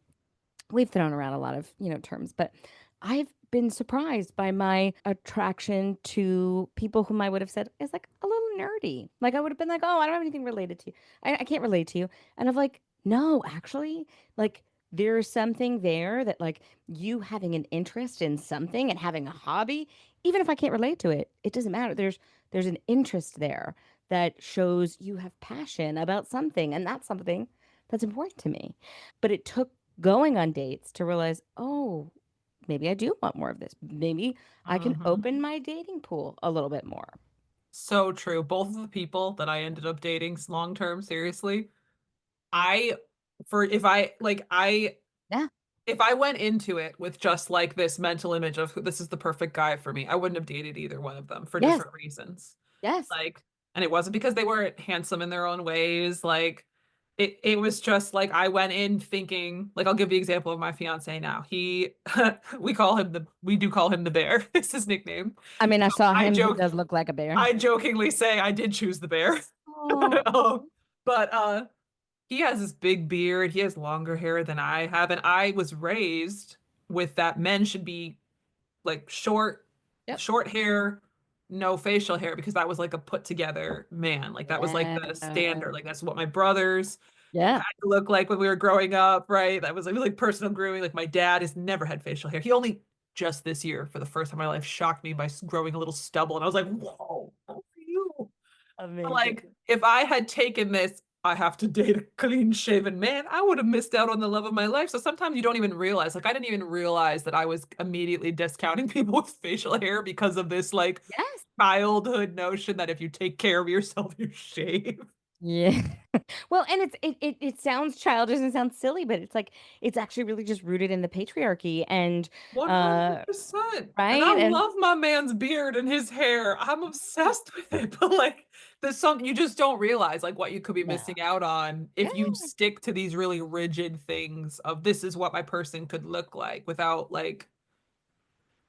We've thrown around a lot of, terms, but I've been surprised by my attraction to people whom I would have said is like a little nerdy. Like I would have been like, oh, I don't have anything related to you. I can't relate to you. And I'm like, no, actually, like there's something there that like you having an interest in something and having a hobby, even if I can't relate to it, it doesn't matter. There's an interest there that shows you have passion about something, and that's something that's important to me. But it took going on dates to realize, oh, maybe I do want more of this. Maybe I can Mhm. open my dating pool a little bit more. So true. Both of the people that I ended up dating long term, seriously, I for if I like I Yeah. if I went into it with just like this mental image of who this is the perfect guy for me, I wouldn't have dated either one of them for Yes. different reasons. Yes. Like, and it wasn't because they weren't handsome in their own ways. Like, it was just like I went in thinking, like, I'll give the example of my fiance now. He, we do call him the bear. It's his nickname. I mean, I saw I him. He joke, does look like a bear. I jokingly say I did choose the bear. Oh. Oh, but he has this big beard. He has longer hair than I have, and I was raised with that men should be like Yep. short hair, no facial hair because that was like a put together man. Like that was like Yeah. the standard. Like that's what my brothers Yeah. had to look like when we were growing up, right? That was like personal grooming. Like my dad has never had facial hair. He only just this year, for the first time in my life, shocked me by growing a little stubble, and I was like, "Whoa, how are you?" Like, Amazing. if I had taken this, I have to date a clean shaven man, I would have missed out on the love of my life. So sometimes you don't even realize, like, I didn't even realize that I was immediately discounting people with facial hair because of this, like, Yes. childhood notion that if you take care of yourself, you shave. Yeah. Well, and it sounds childish and sounds silly, but it's like it's actually really just rooted in the patriarchy and uh 100%. And I right? And love my man's beard and his hair. I'm obsessed with it. But like there's some you just don't realize like what you could be no. missing out on Yeah. if you stick to these really rigid things of this is what my person could look like without like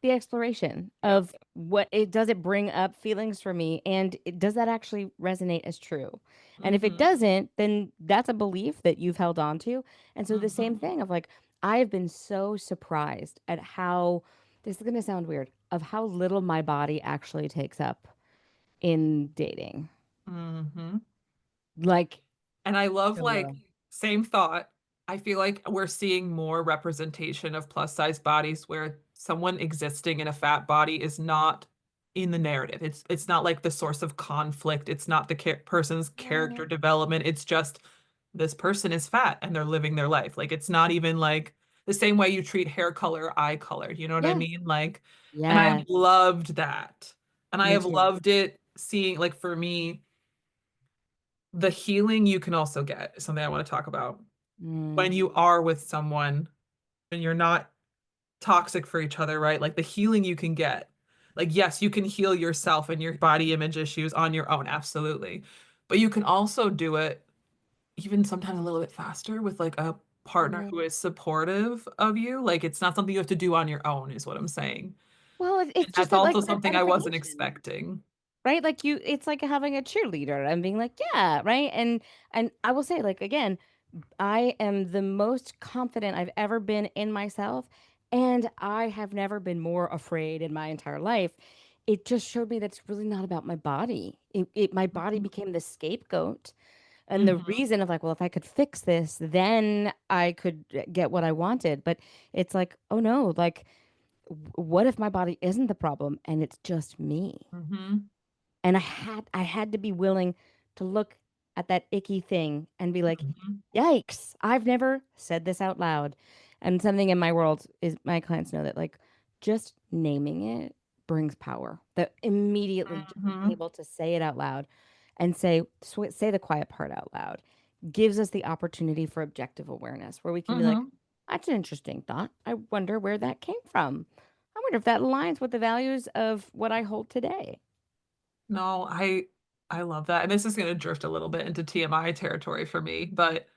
The exploration yeah. of what it does, it bring up feelings for me, and does that actually resonate as true? And if it Mm-hmm. doesn't, then that's a belief that you've held on to. And so the same Mm-hmm. thing of like I have been so surprised at how, this is going to sound weird, of how little my body actually takes up in dating. Mm-hmm. Like And I love so like little. same thought. I feel like we're seeing more representation of plus size bodies where someone existing in a fat body is not in the narrative. It's not like the source of conflict. It's not the person's character Yeah. development. It's just this person is fat and they're living their life. Like it's not even like the same way you treat hair color, eye color. You know what I Yeah. mean? Like, and I have Yes. loved that. And I Me have too. loved it seeing, like, for me, the healing you can also get is something I want to talk about when Mm. you are with someone and you're not toxic for each other, right? Like the healing you can get. Like, yes, you can heal yourself and your body image issues on your own, absolutely. But you can also do it even sometimes a little bit faster with like a partner who Mm. is supportive of you. Like it's not something you have to do on your own, is what I'm saying. Well, it's And just that's that like also that something I wasn't edification. expecting. Right? Like it's like having a cheerleader and being like, yeah, right? And I will say, like, again, I am the most confident I've ever been in myself, and I have never been more afraid in my entire life. It just showed me that it's really not about my body. My body Mhm. became the scapegoat and the Mhm. reason of like, well, if I could fix this, then I could get what I wanted. But it's like, oh no, like, what if my body isn't the problem and it's just me? Mhm. And I had to be willing to look at that icky thing and be like, Mhm. yikes, I've never said this out loud. And something in my world is my clients know that like just naming it brings power. That immediately just being Mhm. able to say it out loud and say the quiet part out loud gives us the opportunity for objective awareness where we can be like, Mhm. that's an interesting thought. I wonder where that came from. I wonder if that aligns with the values of what I hold today. No, I love that. And this is going to drift a little bit into TMI territory for me, but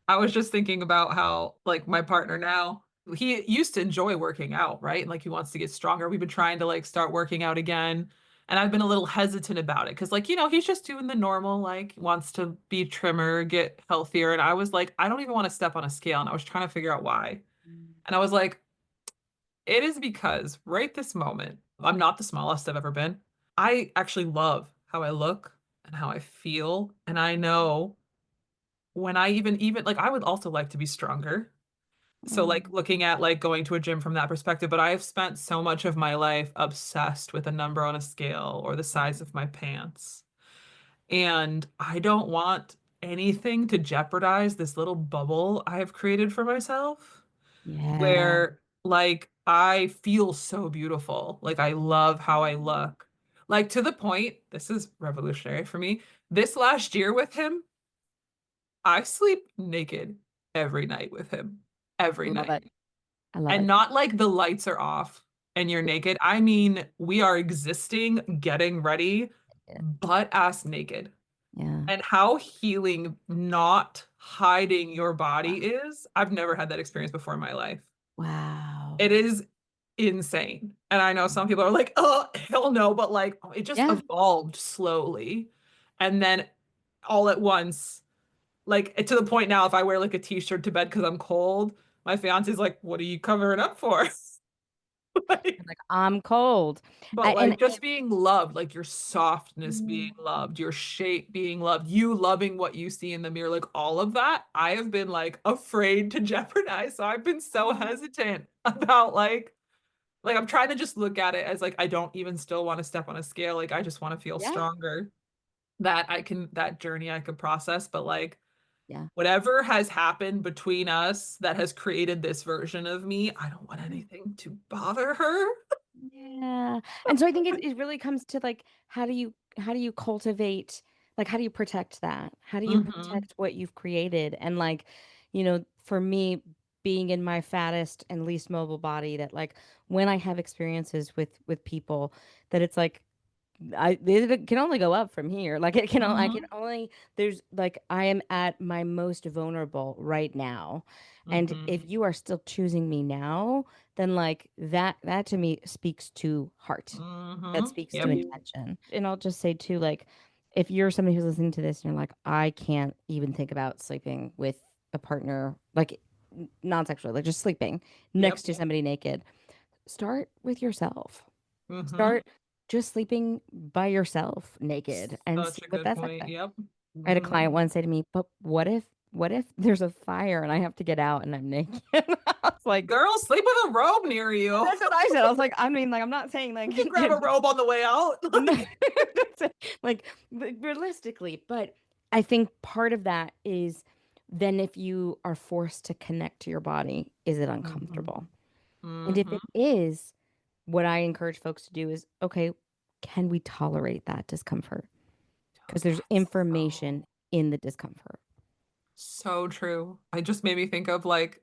I was just thinking about how, like, my partner now, he used to enjoy working out, right? And like he wants to get stronger. We've been trying to like start working out again. And I've been a little hesitant about it because, like, he's just doing the normal, like, wants to be trimmer, get healthier. And I was like, I don't even want to step on a scale. And I was trying to figure out why. And I was like, it is because right this moment, I'm not the smallest I've ever been. I actually love how I look and how I feel. And I know when I even like I would also like to be stronger. So like Mm. looking at like going to a gym from that perspective, but I have spent so much of my life obsessed with a number on a scale or the size of my pants. And I don't want anything to jeopardize this little bubble I have created for myself Yeah. where like I feel so beautiful. Like I love how I look. Like to the point, this is revolutionary for me. This last year with him, I sleep naked every night with him. Every Love it. night. I love And it. not like the lights are off and you're naked. I mean, we are existing, getting ready, Yeah. butt ass naked. Yeah. And how healing not hiding your Wow. body is, I've never had that experience before in my life. Wow. It is insane. And I know some people are like, oh, hell no, but like it just Yeah. evolved slowly. And then all at once, like to the point now, if I wear like a t-shirt to bed because I'm cold, my fiance's like, what are you covering up for? I'm Like, like, I'm cold. but And like just being loved, like your softness being mm, loved, your shape being loved, you loving what you see in the mirror, like all of that, I have been like afraid to jeopardize. So I've been so oh, hesitant about like I'm trying to just look at it as like I don't even still want to step on a scale. Like I just want to feel yeah. stronger that I can that journey I could process. But like Yeah. whatever has happened between us that has created this version of me, I don't want anything to bother her. Yeah. And so I think it really comes to like how do you cultivate like how do you protect that? How do you Hmm. protect what you've created? And like, for me being in my fattest and least mobile body that like when I have experiences with people that it's like it can only go up from here. Like I can Hmm. only there's like I am at my most vulnerable right now. And if Hmm. you are still choosing me now, then like that to me speaks to heart. That Hmm. speaks to Yep. intention. And I'll just say too, like if you're somebody who's listening to this and you're like, I can't even think about sleeping with a partner, like non-sexual, like just sleeping next Yep. to somebody naked, start with yourself. Hmm. Start just sleeping by yourself naked and Such see a what good that's like. point. Yep. I had a Hmm. client once say to me, but what if what if there's a fire and I have to get out and I'm naked? I was like, Girl, sleep with a robe near you. that's what I said. I was like, I mean, like, I'm not saying like, You can grab a robe on the way out. no, Like, like realistically, but I think part of that is then if you are forced to connect to your body, is it hmm uncomfortable? And if hmm it is, what I encourage folks to do is, okay, can we tolerate that discomfort? Because there's That's information so, in the discomfort. so true. I just made me think of like,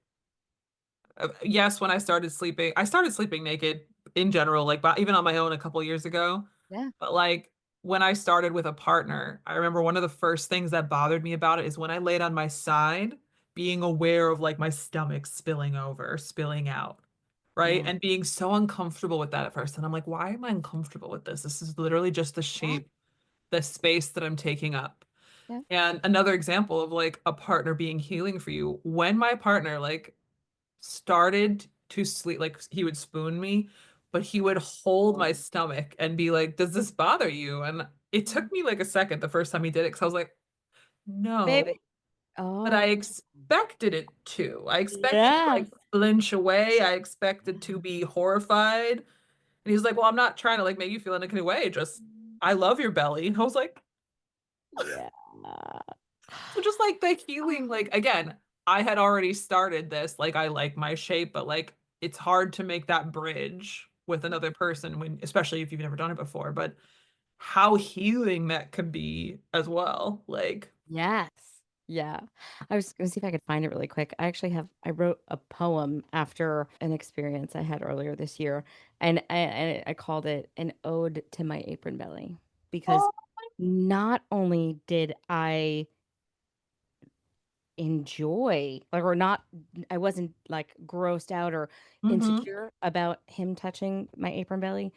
yes, when I started sleeping naked in general, like, but even on my own a couple years ago. Yeah. But like when I started with a partner, I remember one of the first things that bothered me about it is when I laid on my side, being aware of like my stomach spilling over, spilling out, right? Yeah. And being so uncomfortable with that at first. And I'm like, why am I uncomfortable with this? This is literally just the Yeah. shape, the space that I'm taking up. Yeah. And another example of like a partner being healing for you, when my partner like started to sleep, like he would spoon me, but he would hold my stomach and be like, "Does this bother you?" And it took me like a second the first time he did it because I was like, Baby. "No," but I Oh, expected it to. I expected to yes. like flinch away. I expected to be horrified. And he's like, "Well, I'm not trying to like make you feel in any way. Just I love your belly." And I was like, Yeah. so just like the healing, like again, I had already started this, like I like my shape, but like it's hard to make that bridge with another person when, especially if you've never done it before, but how healing that could be as well. Like, Yes. Yeah. I was going to see if I could find it really quick. I wrote a poem after an experience I had earlier this year, and I called it an ode to my apron belly because oh, not only did I enjoy, like, or not, I wasn't like grossed out or mm-hmm, insecure about him touching my apron belly,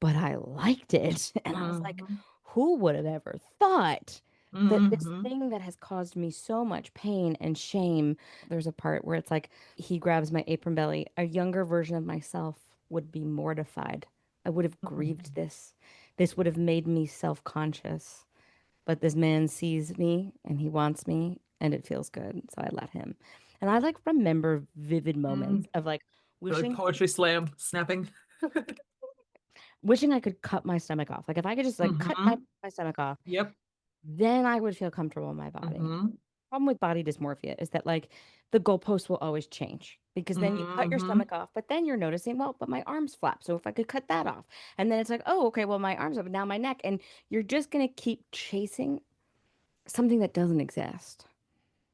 but I liked it. And I was like, mm-hmm, who would have ever thought that this mm-hmm, thing that has caused me so much pain and shame? There's a part where it's like he grabs my apron belly. A younger version of myself would be mortified. I would have grieved this. This would have made me self-conscious. But this man sees me and he wants me and it feels good. So I let him. And I like remember vivid mm-hmm. moments of like Like wishing poetry slam, snapping. wishing I could cut my stomach off. Like if I could just like cut Mm-hmm. my stomach off, Yep. then I would feel comfortable in my body. Mm-hmm. Problem with body dysmorphia is that like the goalpost will always change because then you cut your Mm-hmm. stomach off, but then you're noticing, well, but my arms flap. So if I could cut that off, and then it's like, oh, okay, well, my arms up, now my neck, and you're just gonna keep chasing something that doesn't exist.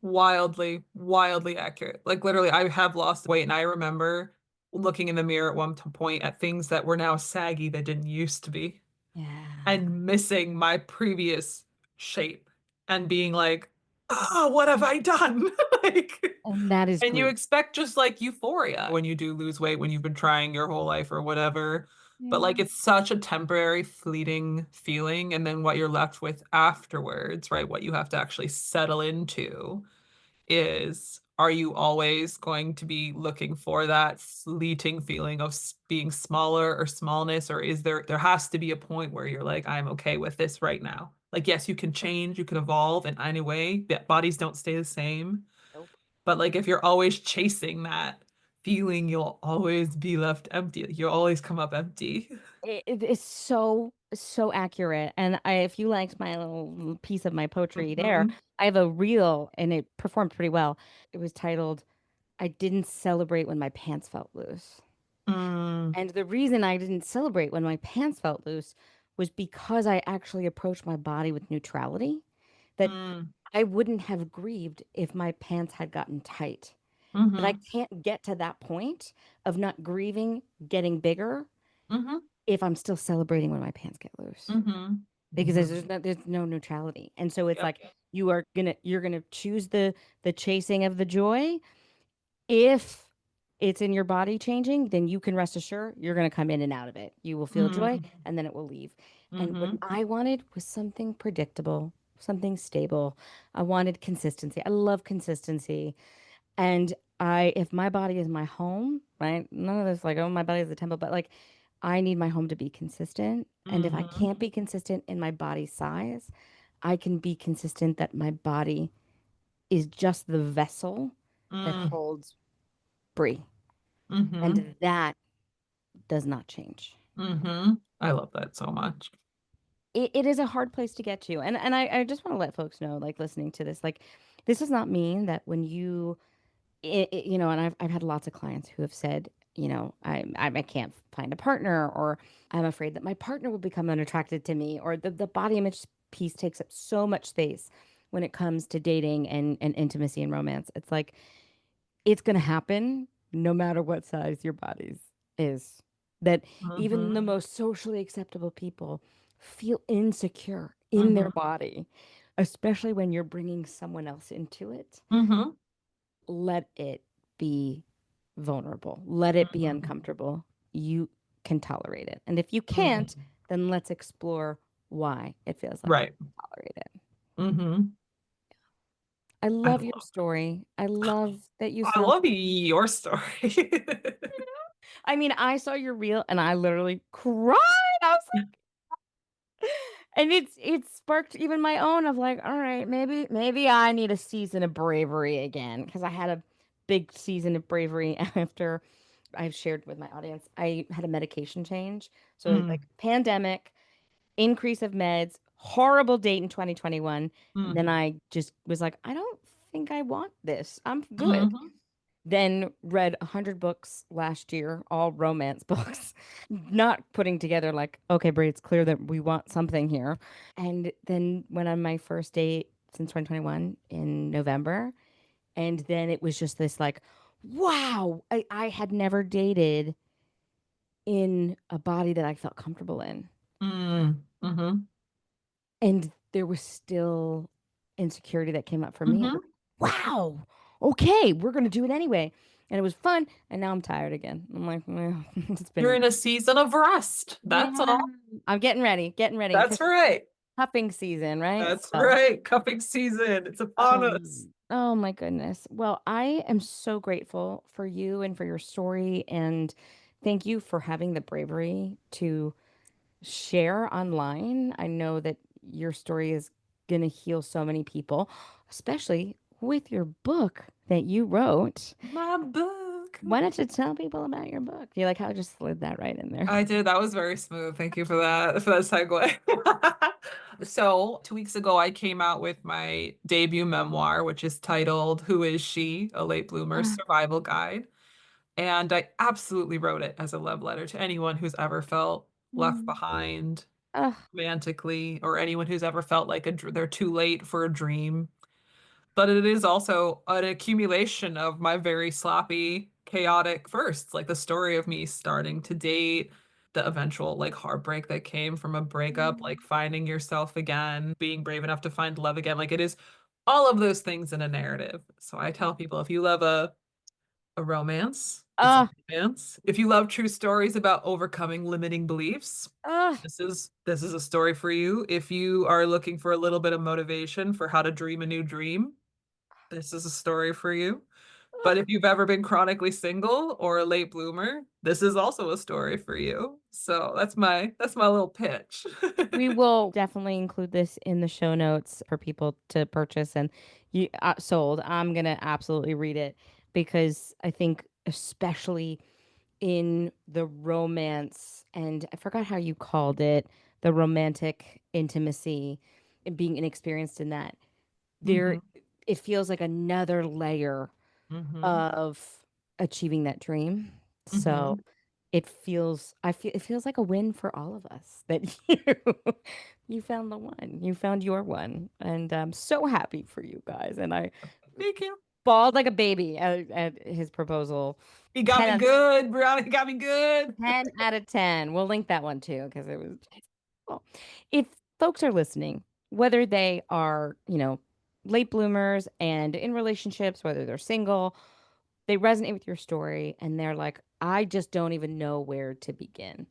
Wildly, wildly accurate. Like literally, I have lost weight, and I remember looking in the mirror at one point at things that were now saggy that didn't used to be, Yeah. and missing my previous shape, and being like, "Ah, what have I done?" Like, And that is and you grief. expect just like euphoria when you do lose weight, when you've been trying your whole life or whatever. But like Yeah. it's such a temporary, fleeting feeling, and then what you're left with afterwards, right? What you have to actually settle into is, are you always going to be looking for that fleeting feeling of being smaller or smallness, or is there has to be a point where you're like, I'm okay with this right now. Like yes, you can change, you can evolve in any way, bodies don't stay the same, Nope. but like if you're always chasing that feeling, you'll always be left empty. Like, you'll always come up empty. It is so, so accurate. And if you liked my little piece of my poetry there, hmm I have a reel and it performed pretty well. It was titled, I didn't celebrate when my pants felt loose. mm And the reason I didn't celebrate when my pants felt loose was because I actually approached my body with neutrality, that mm I wouldn't have grieved if my pants had gotten tight. But I hmm can't get to that point of not grieving getting bigger hmm if I'm still celebrating when my pants get loose. hmm Because hmm there's no neutrality. And so it's Yep. like you're gonna choose the chasing of the joy. If it's in your body changing, then you can rest assured you're gonna come in and out of it. You will feel joy hmm and then it will leave. And what hmm I wanted was something predictable, something stable. I wanted consistency. I love consistency. And if my body is my home, right? None of this like, oh, my body is a temple, but like, I need my home to be consistent. And if I hmm can't be consistent in my body size, I can be consistent that my body is just the vessel that Mm, holds Bri. mm-hmm. And that does not change. Mm-hmm. I love that so much. It is a hard place to get to. And I just want to let folks know, like listening to this, like this does not mean that when you you know, and I've had lots of clients who have said, you know, I can't find a partner, or I'm afraid that my partner will become unattracted to me, or the body image piece takes up so much space when it comes to dating and intimacy and romance. It's like it's gonna happen no matter what size your body's is. That even the Mm-hmm. most socially acceptable people feel insecure in their Mm-hmm. body, especially when you're bringing someone else into it. Mm-hmm. Let it be vulnerable. Let it be Mm-hmm. uncomfortable. You can tolerate it. And if you can't, Mm-hmm. then let's explore why it feels like you Right. can tolerate it. Mm-hmm. I I love your love story. I love that you I sound love your story. I mean, I saw your reel and I literally cried. I was like, and it sparked even my own of like, all right, maybe I need a season of bravery again because I had a big season of bravery after I've shared with my audience. I had a medication change. So it was like Mm, pandemic, increase of meds, horrible date in 2021. And mm, then I just was like, I don't think I want this. I'm good. mhm, Then read 100 books last year, all romance books, not putting together like, okay, Bri, it's clear that we want something here. And then went on my first date since 2021 in November. And then it was just this like, wow, I had never dated in a body that I felt comfortable in. mm, mhm, And there was still insecurity that came up for me. And mhm. I'm like, wow, okay, we're going to do it anyway. And it was fun. And now I'm tired again. I'm like, well, it's You're been, in a season of rest. That's yeah, all. I'm getting ready That's because right. cupping season, right? That's So, right. Cuffing season. It's upon us. oh my goodness. Well, I am so grateful for you and for your story. And thank you for having the bravery to share online. I know that your story is going to heal so many people, especially with your book that you wrote. My book. Why don't you tell people about your book? You like how I just slid that right in there? I did. That was very smooth. Thank you for that segue. So, 2 weeks ago, I came out with my debut memoir, which is titled Who Is She? A Late Bloomer Survival Guide. And I absolutely wrote it as a love letter to anyone who's ever felt left Mm. behind Ugh. romantically, or anyone who's ever felt like they're too late for a dream. But it is also an accumulation of my very sloppy, chaotic firsts, like the story of me starting to date, the eventual like heartbreak that came from a breakup, like finding yourself again, being brave enough to find love again. Like it is all of those things in a narrative. So I tell people if you love a romance, it's a Ugh. romance. If you love true stories about overcoming limiting beliefs, Ugh. this is a story for you. If you are looking for a little bit of motivation for how to dream a new dream, this is a story for you. But if you've ever been chronically single or a late bloomer, this is also a story for you. So that's my little pitch. We will definitely include this in the show notes for people to purchase and you sold. I'm going to absolutely read it because I think especially in the romance, and I forgot how you called it, the romantic intimacy and being inexperienced in that. There Hmm. it feels like another layer Hmm. of achieving that dream. So Hmm. it feels like a win for all of us that you found the one. You found your one. And I'm so happy for you guys. And I Thank you. bawled like a baby at his proposal. He got 10 me out, good, Brianna. He got me good. 10 out of 10. We'll link that one too because it was well. If folks are listening, whether they are, you know, late bloomers and in relationships, whether they're single, they resonate with your story and they're like, I just don't even know where to begin.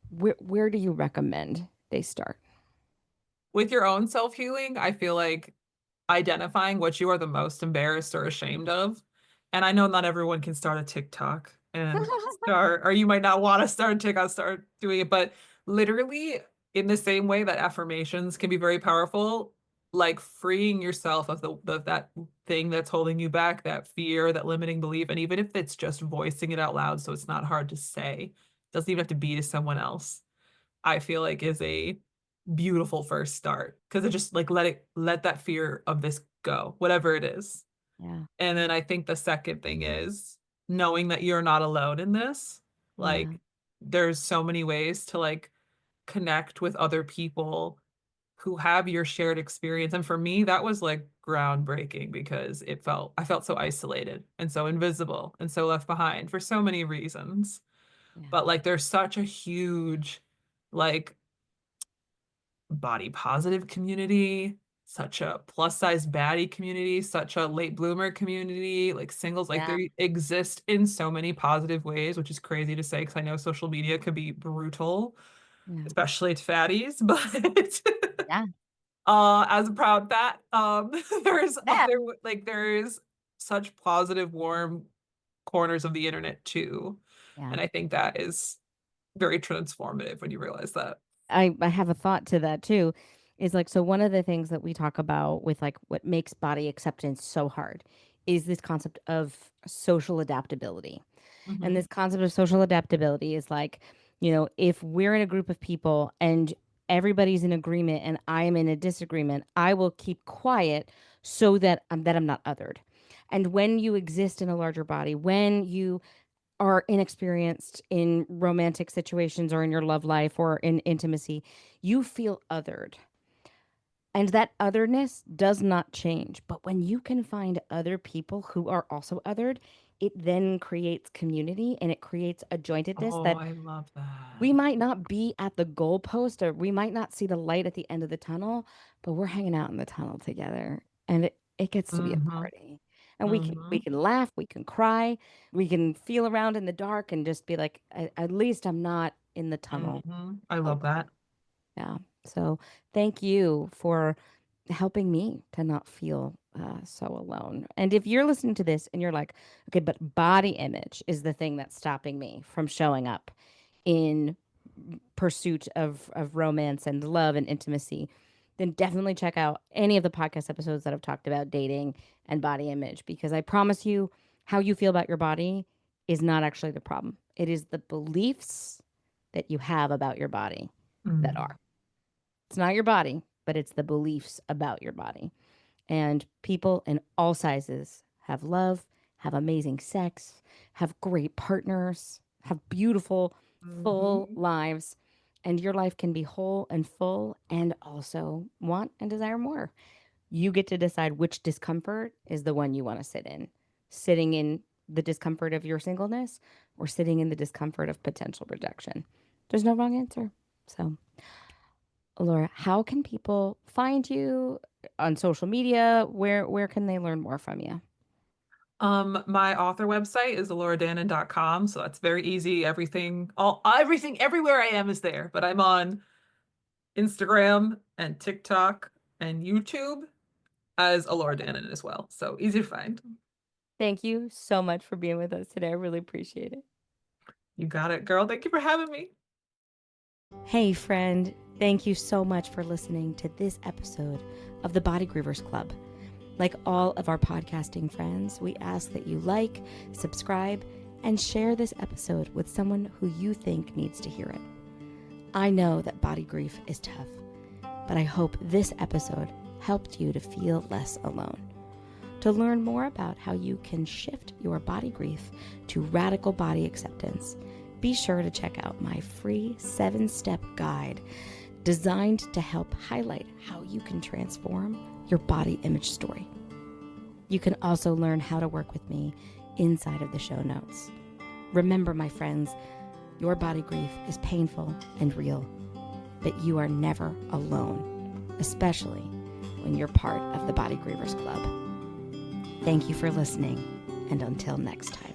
Where do you recommend they start? With your own self-healing, I feel like identifying what you are the most embarrassed or ashamed of. And I know not everyone can start a TikTok and start, or you might not want to start a TikTok, start doing it, but literally in the same way that affirmations can be very powerful, like freeing yourself of that thing that's holding you back, that fear, that limiting belief. And even if it's just voicing it out loud, so it's not hard to say, doesn't even have to be to someone else, I feel like is a beautiful first start. Because it just like let that fear of this go, whatever it is. Yeah. And then I think the second thing is knowing that you're not alone in this. Yeah. Like there's so many ways to like connect with other people who have your shared experience. And for me, that was like groundbreaking because I felt so isolated and so invisible and so left behind for so many reasons. Yeah. But like there's such a huge like body positive community, such a plus size baddie community, such a late bloomer community, like singles, like Yeah. they exist in so many positive ways, which is crazy to say because I know social media could be brutal, Yeah. especially to fatties, but Yeah. as a proud fat, there's Yeah. there's such positive, warm corners of the internet too. Yeah. And I think that is very transformative when you realize that. I have a thought to that too. Is like, so one of the things that we talk about with like what makes body acceptance so hard is this concept of social adaptability. And Hmm. this concept of social adaptability is like, if we're in a group of people and everybody's in agreement and I am in a disagreement, I will keep quiet so that I'm not othered. And when you exist in a larger body, when you are inexperienced in romantic situations or in your love life or in intimacy, you feel othered. And that otherness does not change. But when you can find other people who are also othered, it then creates community and it creates a jointedness Oh, that I love that. we might not be at the goalpost or we might not see the light at the end of the tunnel, but we're hanging out in the tunnel together. And it gets to be a Hmm. party. And we Hmm. can laugh, we can cry, we can feel around in the dark and just be like, at least I'm not in the tunnel I love alone. that. Yeah. So thank you for helping me to not feel so alone. And if you're listening to this and you're like, okay, but body image is the thing that's stopping me from showing up in pursuit of romance and love and intimacy, then definitely check out any of the podcast episodes that have talked about dating and body image because I promise you, how you feel about your body is not actually the problem. It is the beliefs that you have about your body that Mm. are. It's not your body, but it's the beliefs about your body. And people in all sizes have love, have amazing sex, have great partners, have beautiful, full Hmm. lives. And your life can be whole and full and also want and desire more. You get to decide which discomfort is the one you want to sit in. Sitting in the discomfort of your singleness or sitting in the discomfort of potential rejection. There's no wrong answer. So, Laura, how can people find you on social media? Where can they learn more from you? My author website is alloradannon.com, so that's very easy. Everything, everywhere I am is there. But I'm on Instagram and TikTok and YouTube as Allora Dannon as well. So easy to find. Thank you so much for being with us today. I really appreciate it. You got it, girl. Thank you for having me. Hey, friend. Thank you so much for listening to this episode of the Body Grievers Club. Like all of our podcasting friends, we ask that you like, subscribe, and share this episode with someone who you think needs to hear it. I know that body grief is tough, but I hope this episode helped you to feel less alone. To learn more about how you can shift your body grief to radical body acceptance, be sure to check out my free 7-step guide designed to help highlight how you can transform your body image story. You can also learn how to work with me inside of the show notes. Remember, my friends, your body grief is painful and real, but you are never alone, especially when you're part of the Body Grievers Club. Thank you for listening, and until next time.